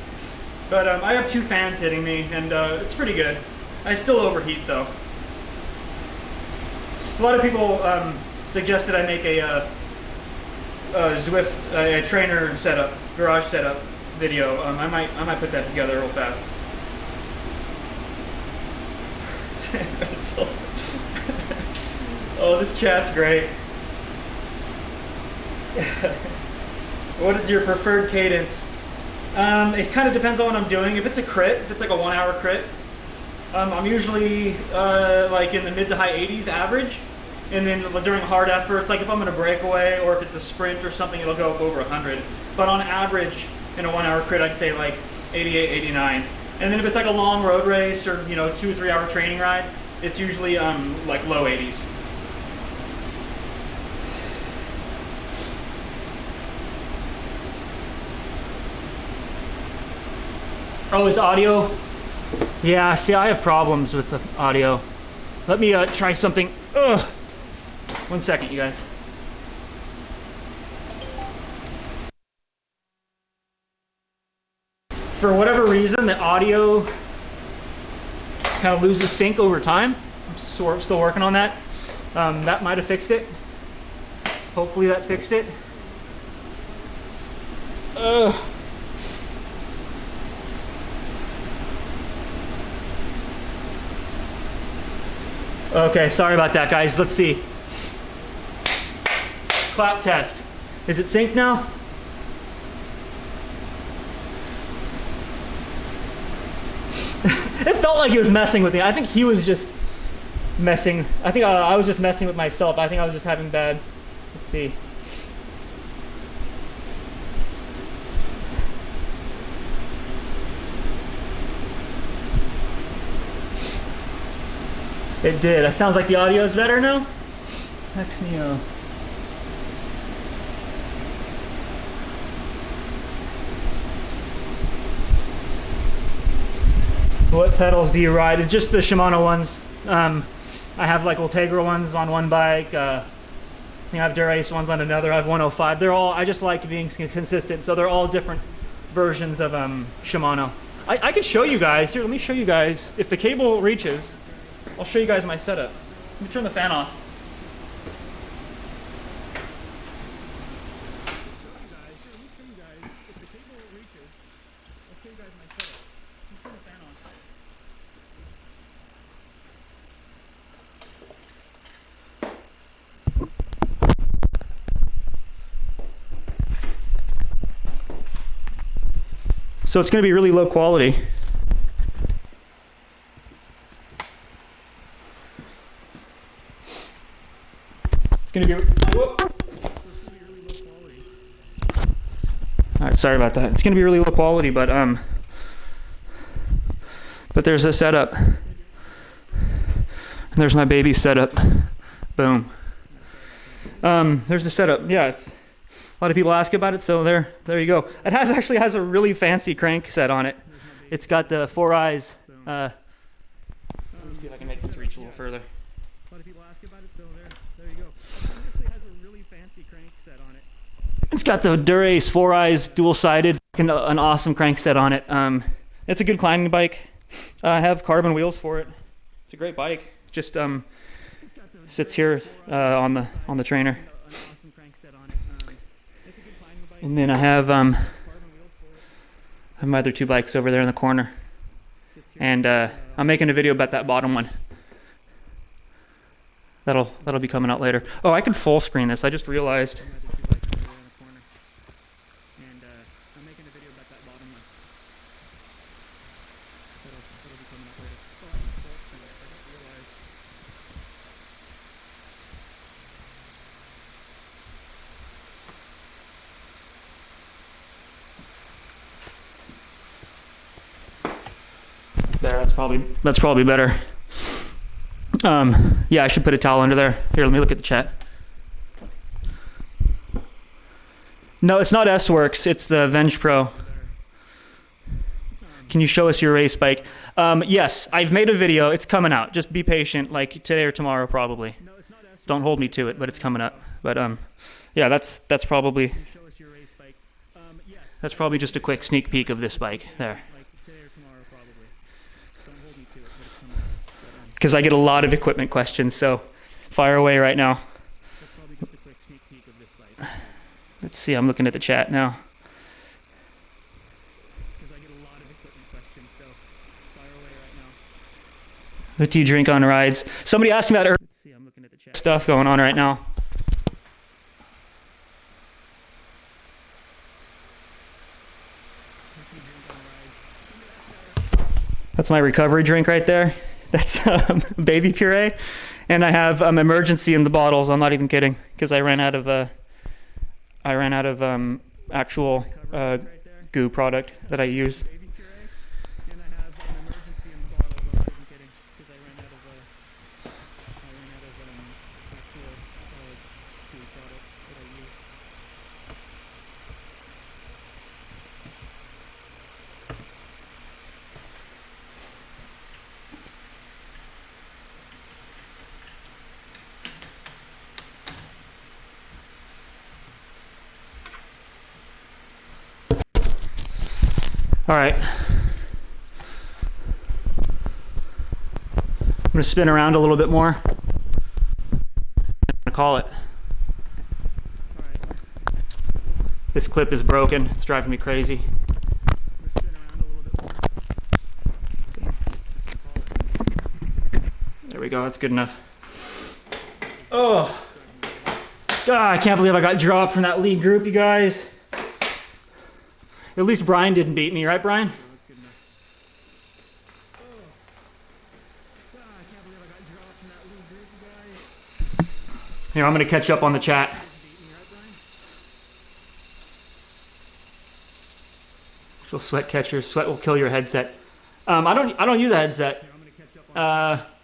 Speaker 1: but I have 2 fans hitting me, and it's pretty good. I still overheat though. A lot of people suggested I make a Zwift a trainer setup, garage setup video. I might put that together real fast. Oh, this chat's great. What is your preferred cadence? It kind of depends on what I'm doing. If it's a crit, if it's like a 1 hour crit, I'm usually like in the mid to high 80s average. And then during hard efforts, like if I'm in a breakaway or if it's a sprint or something, it'll go up over 100. But on average, in a 1 hour crit, I'd say like 88, 89. And then if it's like a long road race or 2 or 3 hour training ride, it's usually like low 80s. Oh, is audio? Yeah, see, I have problems with the audio. Let me try something. Ugh. 1 second, you guys. For whatever reason, the audio kind of loses sync over time. I'm still working on that. That might have fixed it. Hopefully that fixed it. Okay, sorry about that, guys. Let's see. Clap test. Is it synced now? It felt like he was messing with me. I think he was just messing. I think I was just messing with myself. I think I was just having bad. Let's see. It did. It sounds like the audio is better now. Hex Neo. What pedals do you ride? It's just the Shimano ones. I have like Ultegra ones on one bike. I think I have Dura-Ace ones on another. I have 105. They're all, I just like being consistent. So they're all different versions of Shimano. I could show you guys. Here, let me show you guys. If the cable reaches, I'll show you guys my setup. Let me turn the fan off. So it's going to be really low quality. It's going to be. Whoop. All right, sorry about that. It's going to be really low quality, but there's a setup. And there's my baby setup. Boom. There's the setup. Yeah, it's. A lot of people ask about it, so there you go. It actually has a really fancy crank set on it. It's got the 4 eyes. Let me see if I can make this reach a little further. A lot of people ask about it, so there you go. It actually has a really fancy crank set on it. It's got the Dura-Ace 4 eyes, dual-sided, an awesome crank set on it. It's a good climbing bike. I have carbon wheels for it. It's a great bike. Just sits here on the trainer. And then I have my other 2 bikes over there in the corner. And I'm making a video about that bottom one. That'll be coming out later. Oh, I can full screen this. I just realized. There, that's probably better. Yeah, I should put a towel under there. Here, let me look at the chat. No, it's not S-Works. It's the Venge Pro. Can you show us your race bike? Yes, I've made a video. It's coming out. Just be patient, like today or tomorrow, probably. Don't hold me to it, but it's coming up. But yeah, that's probably just a quick sneak peek of this bike there. Because I get a lot of equipment questions, so fire away right now. Let's see, I'm looking at the chat now. What do you drink on rides? Somebody asked me about stuff going on right now. That's my recovery drink right there. That's baby puree, and I have emergency in the bottles. I'm not even kidding, because I ran out of actual goo product that I use. All right. I'm gonna spin around a little bit more. I'm gonna call it. All right. This clip is broken. It's driving me crazy. There we go, that's good enough. Oh, God, I can't believe I got dropped from that lead group, you guys. At least Brian didn't beat me, right, Brian? Here, I'm gonna catch up on the chat. Actual sweat catcher, sweat will kill your headset. I don't use a headset.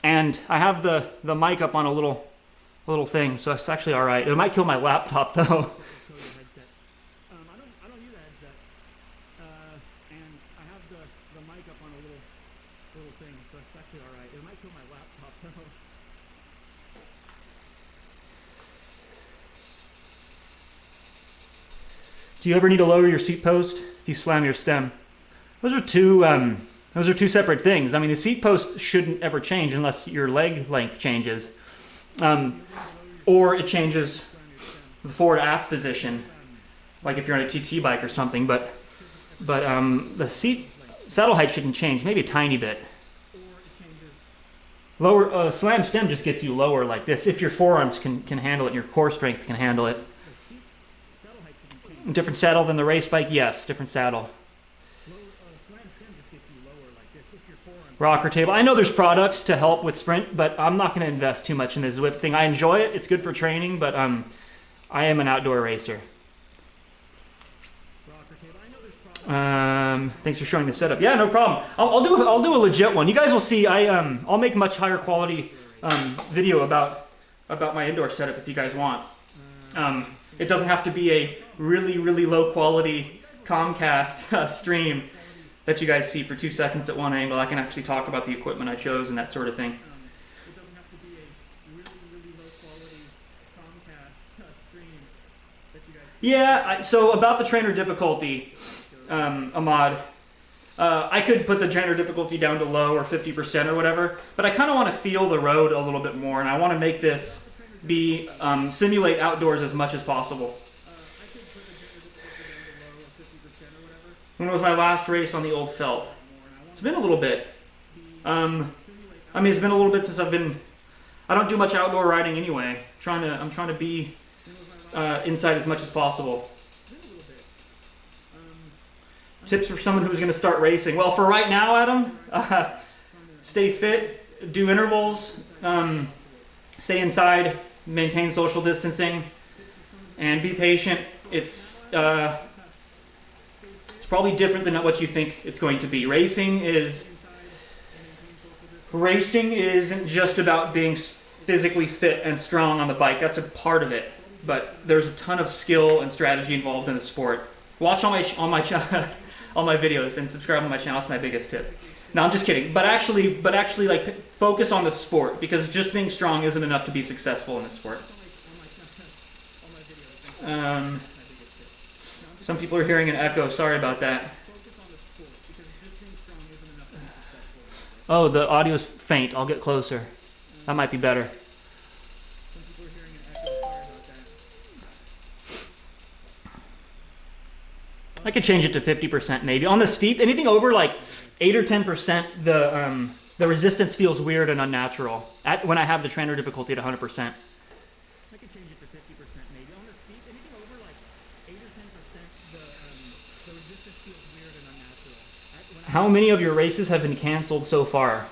Speaker 1: And I have the mic up on a little thing, so it's actually all right. It might kill my laptop though. I don't use a headset. And I have the mic up on a little thing, so it's actually all right. It might kill my laptop though. Do you ever need to lower your seat post if you slam your stem? Those are two separate things. I mean, the seat post shouldn't ever change unless your leg length changes, or it changes the forward aft position, like if you're on a TT bike or something. But the seat saddle height shouldn't change, maybe a tiny bit. Lower slam stem just gets you lower like this if your forearms can handle it and your core strength can handle it. Different saddle than the race bike? Yes, different saddle. Rocker table. I know there's products to help with sprint, but I'm not going to invest too much in this Zwift thing. I enjoy it. It's good for training, but I am an outdoor racer. Thanks for showing the setup. Yeah, no problem. I'll do a legit one. You guys will see. I'll make much higher quality video about my indoor setup if you guys want. It doesn't have to be a really low quality Comcast stream that you guys see for 2 seconds at one angle. I can actually talk about the equipment I chose and that sort of thing. It doesn't have to be a really low quality Comcast stream that you guys see. Yeah, so about the trainer difficulty, Ahmad, I could put the trainer difficulty down to low or 50% or whatever, but I kind of want to feel the road a little bit more, and I want to make this be simulate outdoors as much as possible. When was my last race on the old felt? It's been a little bit. I mean, it's been a little bit since I don't do much outdoor riding anyway. I'm trying to be inside as much as possible. Tips for someone who's going to start racing. Well, for right now, Adam, stay fit, do intervals, stay inside, maintain social distancing, and be patient. It's probably different than what you think it's going to be. Racing isn't just about being physically fit and strong on the bike. That's a part of it, but there's a ton of skill and strategy involved in the sport. Watch all my videos and subscribe to my channel. That's my biggest tip. No, I'm just kidding. But actually, like, focus on the sport, because just being strong isn't enough to be successful in this sport. Some people are hearing an echo. Sorry about that. Oh, the audio's faint. I'll get closer. That might be better. I could change it to 50% maybe. On the steep, anything over like 8 or 10%, the resistance feels weird and unnatural when I have the trainer difficulty at 100%. How many of your races have been canceled so far?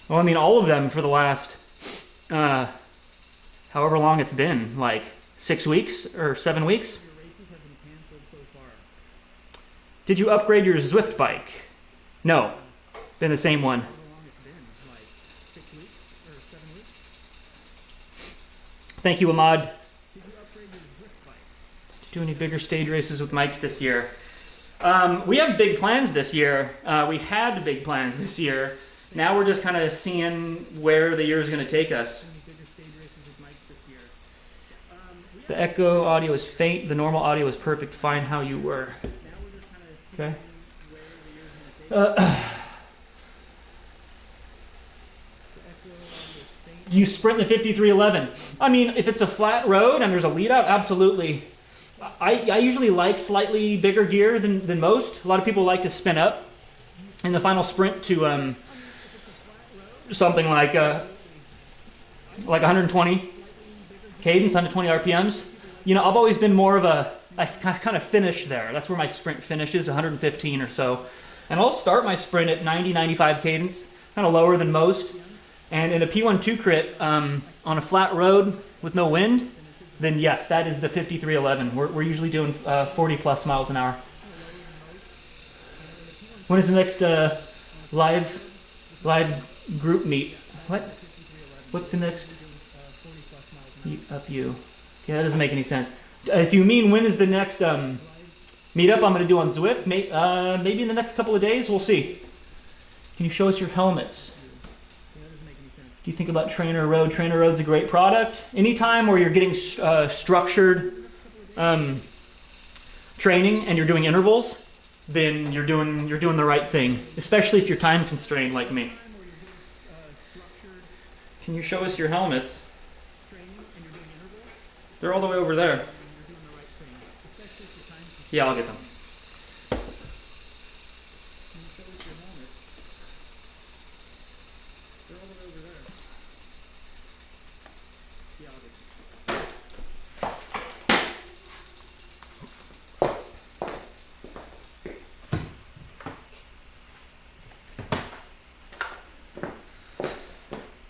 Speaker 1: Well, I mean, all of them for the last, however long it's been, like 6 weeks or 7 weeks. Did you upgrade your Zwift bike? No, been the same one. Thank you, Ahmad. Do any bigger stage races with mics this year? We have big plans this year. We had big plans this year. Now we're just kind of seeing where the year is going to take us. The echo audio is faint. The normal audio is perfect. Fine how you were. Okay. You sprint the 5311. I mean, if it's a flat road and there's a lead out, absolutely. I usually like slightly bigger gear than most. A lot of people like to spin up in the final sprint to something like 120 cadence, 120 RPMs. You know, I've always been more of I kind of finish there. That's where my sprint finishes, 115 or so. And I'll start my sprint at 90, 95 cadence, kind of lower than most. And in a P12 crit on a flat road with no wind, then yes, that is the 5311. We're usually doing 40 plus miles an hour. When is the next live group meet? What? What's the next? Up you. Yeah, that doesn't make any sense. If you mean when is the next meetup I'm going to do on Zwift, maybe in the next couple of days, we'll see. Can you show us your helmets? Do you think about Trainer Road? Trainer Road's a great product. Anytime where you're getting structured training and you're doing intervals, then you're doing the right thing, especially if you're time constrained like me. Can you show us your helmets? They're all the way over there. Yeah, I'll get them.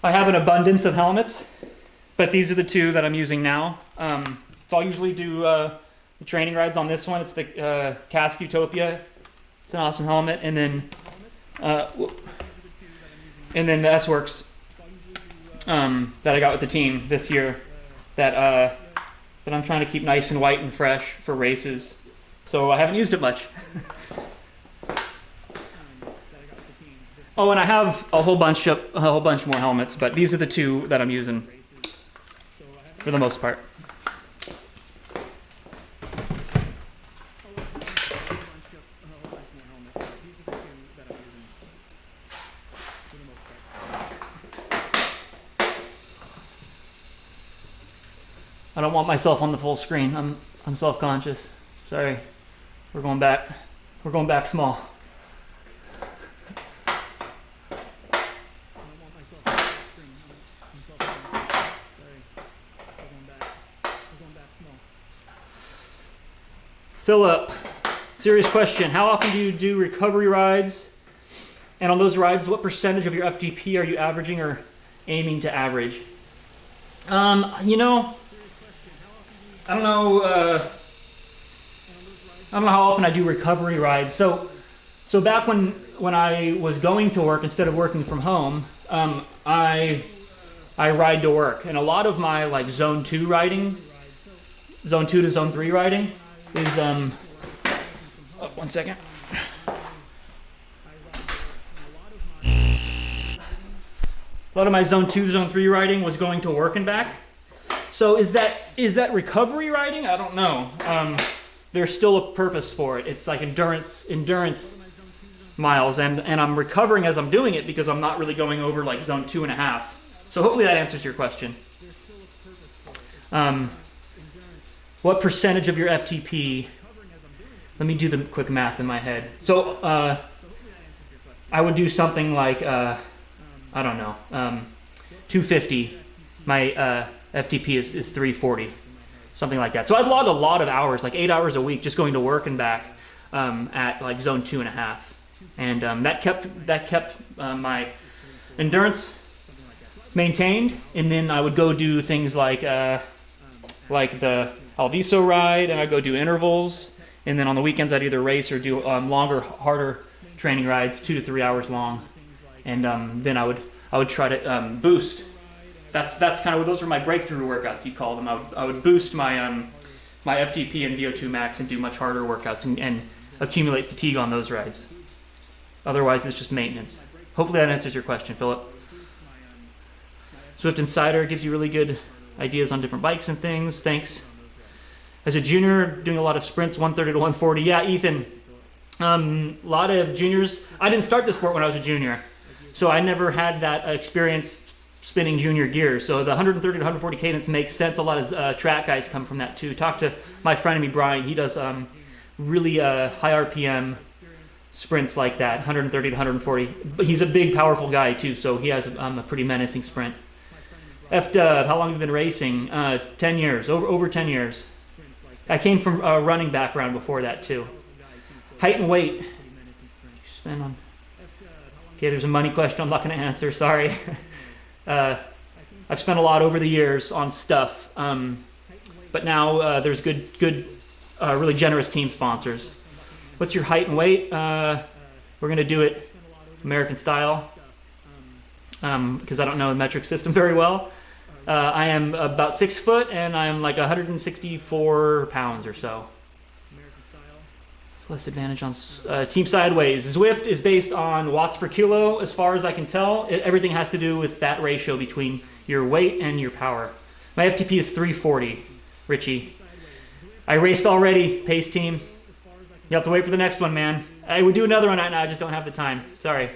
Speaker 1: I have an abundance of helmets, but these are the two that I'm using now. So I'll usually do the training rides on this one. It's the Cask Utopia. It's an awesome helmet, and then the S-Works that I got with the team this year that I'm trying to keep nice and white and fresh for races. So I haven't used it much. Oh, and I have a whole bunch more helmets, but these are the two that I'm using for the most part. I don't want myself on the full screen. I'm self-conscious. Sorry. We're going back. We're going back small. Philip, serious question. How often do you do recovery rides? And on those rides, what percentage of your FTP are you averaging or aiming to average? You know, I don't know how often I do recovery rides. So back when I was going to work instead of working from home, I ride to work, and a lot of my like zone 2 riding, zone 2 to zone 3 riding is oh, 1 second. A lot of my zone 2, zone 3 riding was going to work and back. So is that recovery riding? I don't know. There's still a purpose for it. It's like endurance miles, and I'm recovering as I'm doing it because I'm not really going over like zone 2.5. So hopefully that answers your question. What percentage of your FTP? Let me do the quick math in my head. So I would do something like I don't know, 250. My FTP is 340, something like that. So I'd log a lot of hours, like 8 hours a week, just going to work and back at like zone 2.5, and that kept my endurance maintained. And then I would go do things like the Alviso ride, and I'd go do intervals. And then on the weekends, I'd either race or do longer, harder training rides, 2 to 3 hours long. And then I would try to boost. That's kind of, those were my breakthrough workouts, you'd call them. I would boost my my FTP and VO2 max and do much harder workouts and accumulate fatigue on those rides. Otherwise, it's just maintenance. Hopefully that answers your question, Philip. Zwift Insider gives you really good ideas on different bikes and things. Thanks. As a junior, doing a lot of sprints, 130 to 140. Yeah, Ethan, A lot of juniors. I didn't start the sport when I was a junior, so I never had that experience spinning junior gears. So the 130 to 140 cadence makes sense. A lot of track guys come from that too. Talk to my friend of me, Brian. He does really high RPM sprints like that, 130 to 140. But he's a big, powerful guy too, so he has a pretty menacing sprint. F-Dub, how long have you been racing? 10 years, over 10 years. I came from a running background before that too. Height and weight. Spend on. Okay, there's a money question I'm not going to answer. Sorry. I've spent a lot over the years on stuff, but now there's good, really generous team sponsors. What's your height and weight? We're going to do it American style because I don't know the metric system very well. I am about 6 foot and I'm like 164 pounds or so. Less advantage on team sideways. Zwift is based on watts per kilo as far as I can tell. Everything has to do with that ratio between your weight and your power. My FTP is 340, Richie. I raced already, pace team. You have to wait for the next one, man. I would do another one right now, I just don't have the time. Sorry.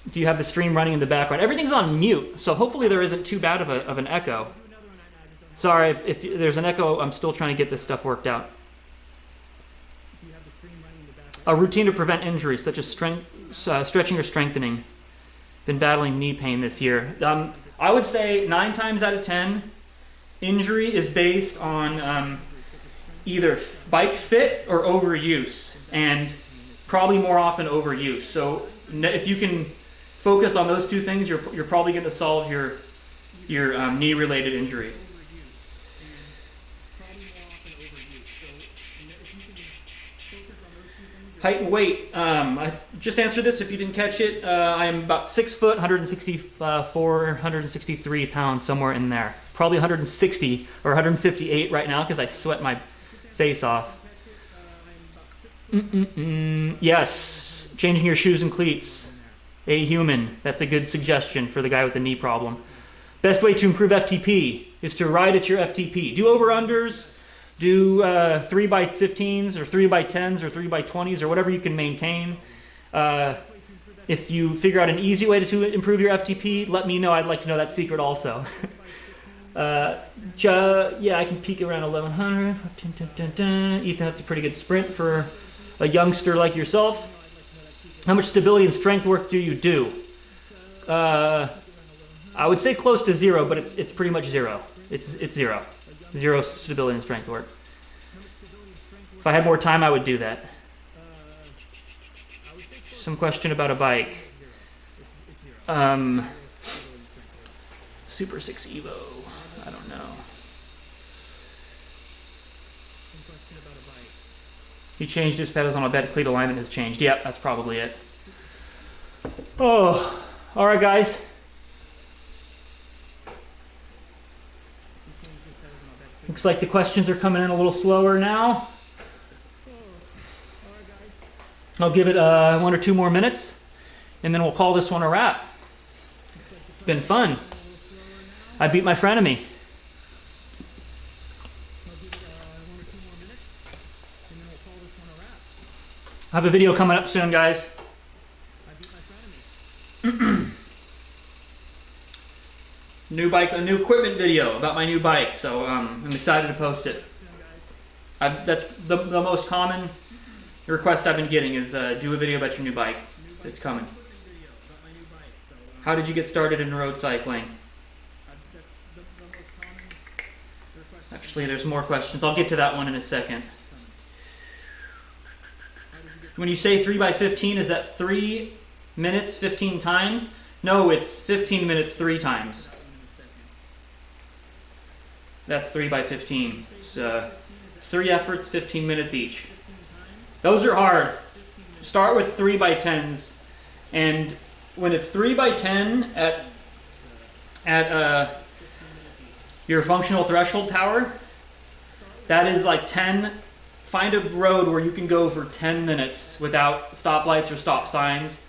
Speaker 1: Do you have the stream running in the background? Everything's on mute, so hopefully there isn't too bad of an echo. Sorry, if there's an echo, I'm still trying to get this stuff worked out. A routine to prevent injury, such as stretching or strengthening. Been battling knee pain this year. I would say 9 times out of 10, injury is based on either bike fit or overuse, and probably more often overuse. So if you can focus on those two things, you're probably going to solve your knee-related injury. Height and weight. I just answered this if you didn't catch it. I'm about 6 foot, 164, 163 pounds, somewhere in there. Probably 160 or 158 right now because I sweat my face off. Yes, changing your shoes and cleats. A human. That's a good suggestion for the guy with the knee problem. Best way to improve FTP is to ride at your FTP. Do over-unders. Do 3x15s or 3x10s or 3x20s or whatever you can maintain. If you figure out an easy way to improve your FTP, let me know. I'd like to know that secret also. Yeah, I can peak around 1100. Ethan, that's a pretty good sprint for a youngster like yourself. How much stability and strength work do you do? I would say close to 0, but it's pretty much 0. It's 0. 0 stability and strength work. If I had more time, I would do that. Some question about a bike. Super 6 Evo. I don't know. He changed his pedals on a bed. Cleat alignment has changed. Yep, that's probably it. Oh, all right, guys. Looks like the questions are coming in a little slower now. I'll give it 1 or 2 more minutes, and then we'll call this one a wrap. It's been fun. I beat my frenemy. I have a video coming up soon, guys. New bike, a new equipment video about my new bike, so I'm excited to post it. That's the most common request I've been getting is do a video about your new bike. It's coming. How did you get started in road cycling? Actually, there's more questions. I'll get to that one in a second. When you say 3x15, is that 3 minutes 15 times? No, it's 15 minutes 3 times. That's 3x15. So 3 efforts, 15 minutes each. Those are hard. Start with 3x10s, and when it's 3x10 at your functional threshold power, that is like 10. Find a road where you can go for 10 minutes without stoplights or stop signs,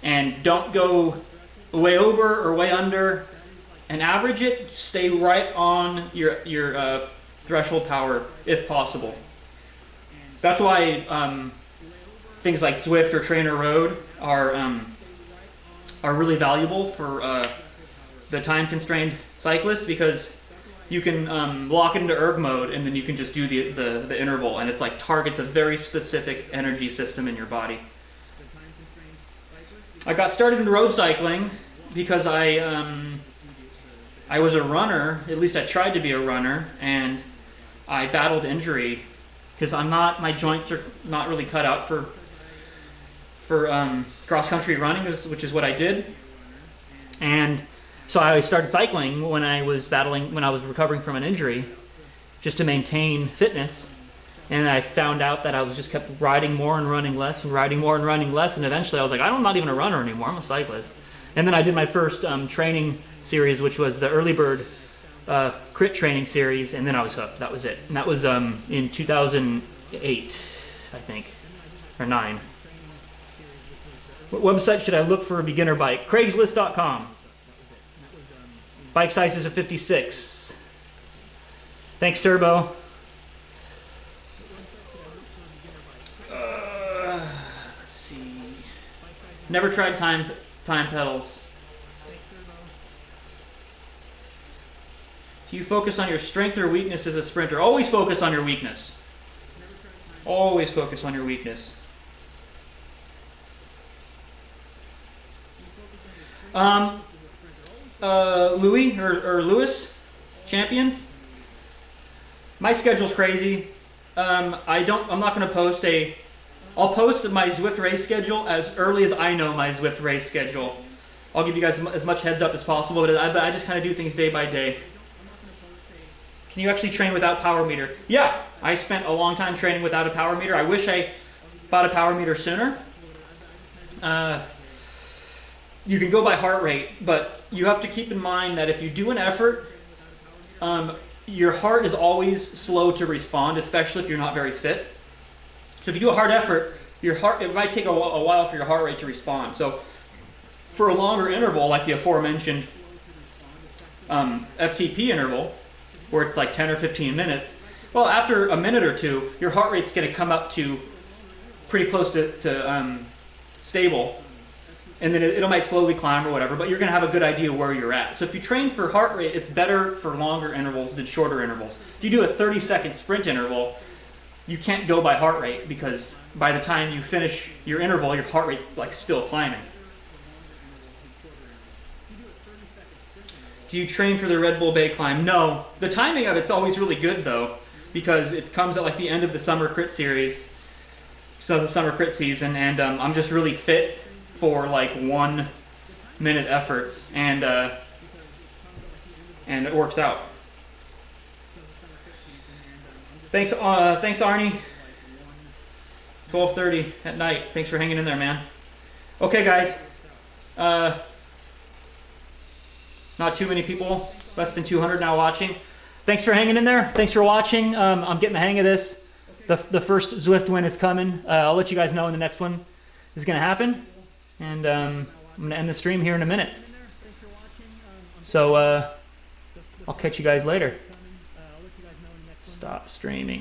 Speaker 1: and don't go way over or way under, and average it. Stay right on your threshold power if possible. That's why things like Zwift or Trainer Road are really valuable for the time-constrained cyclist, because you can lock it into erg mode and then you can just do the interval, and it's like targets a very specific energy system in your body. I got started in road cycling because I was a runner, at least I tried to be a runner, and I battled injury because my joints are not really cut out for cross-country running, which is what I did. And so I started cycling when I was recovering from an injury, just to maintain fitness. And I found out that I was just kept riding more and running less and riding more and running less. And eventually I was like, I'm not even a runner anymore, I'm a cyclist. And then I did my first training series, which was the Early Bird crit training series. And then I was hooked, that was it. And that was in 2008, I think, or 9. What website should I look for a beginner bike? Craigslist.com. Bike size is a 56. Thanks, Turbo. Let's see. Never tried time pedals. Do you focus on your strength or weakness as a sprinter? Always focus on your weakness. Always focus on your weakness. Louis or Lewis, champion. My schedule's crazy. I'm not going to post I'll post my Zwift race schedule as early as I know my Zwift race schedule. I'll give you guys as much heads up as possible, but I just kind of do things day by day. Can you actually train without power meter? Yeah, I spent a long time training without a power meter. I wish I bought a power meter sooner. You can go by heart rate, but you have to keep in mind that if you do an effort, your heart is always slow to respond, especially if you're not very fit. So if you do a hard effort, it might take a while for your heart rate to respond. So for a longer interval, like the aforementioned FTP interval, where it's like 10 or 15 minutes, well, after a minute or two, your heart rate's going to come up to pretty close to stable. And then it might slowly climb or whatever, but you're going to have a good idea where you're at. So if you train for heart rate, it's better for longer intervals than shorter intervals. If you do a 30-second sprint interval, you can't go by heart rate, because by the time you finish your interval, your heart rate's like still climbing. Do you train for the Red Bull Bay climb? No. The timing of it's always really good though, because it comes at like the end of the summer crit series, so the summer crit season, and I'm just really fit for like 1 minute efforts, and it works out. Thanks Arnie. 12:30 at night. Thanks for hanging in there, man. Okay, guys. Not too many people. Less than 200 now watching. Thanks for hanging in there. Thanks for watching. I'm getting the hang of this. The first Zwift win is coming. I'll let you guys know when the next one is going to happen. And I'm going to end the stream here in a minute. So I'll catch you guys later. Stop streaming.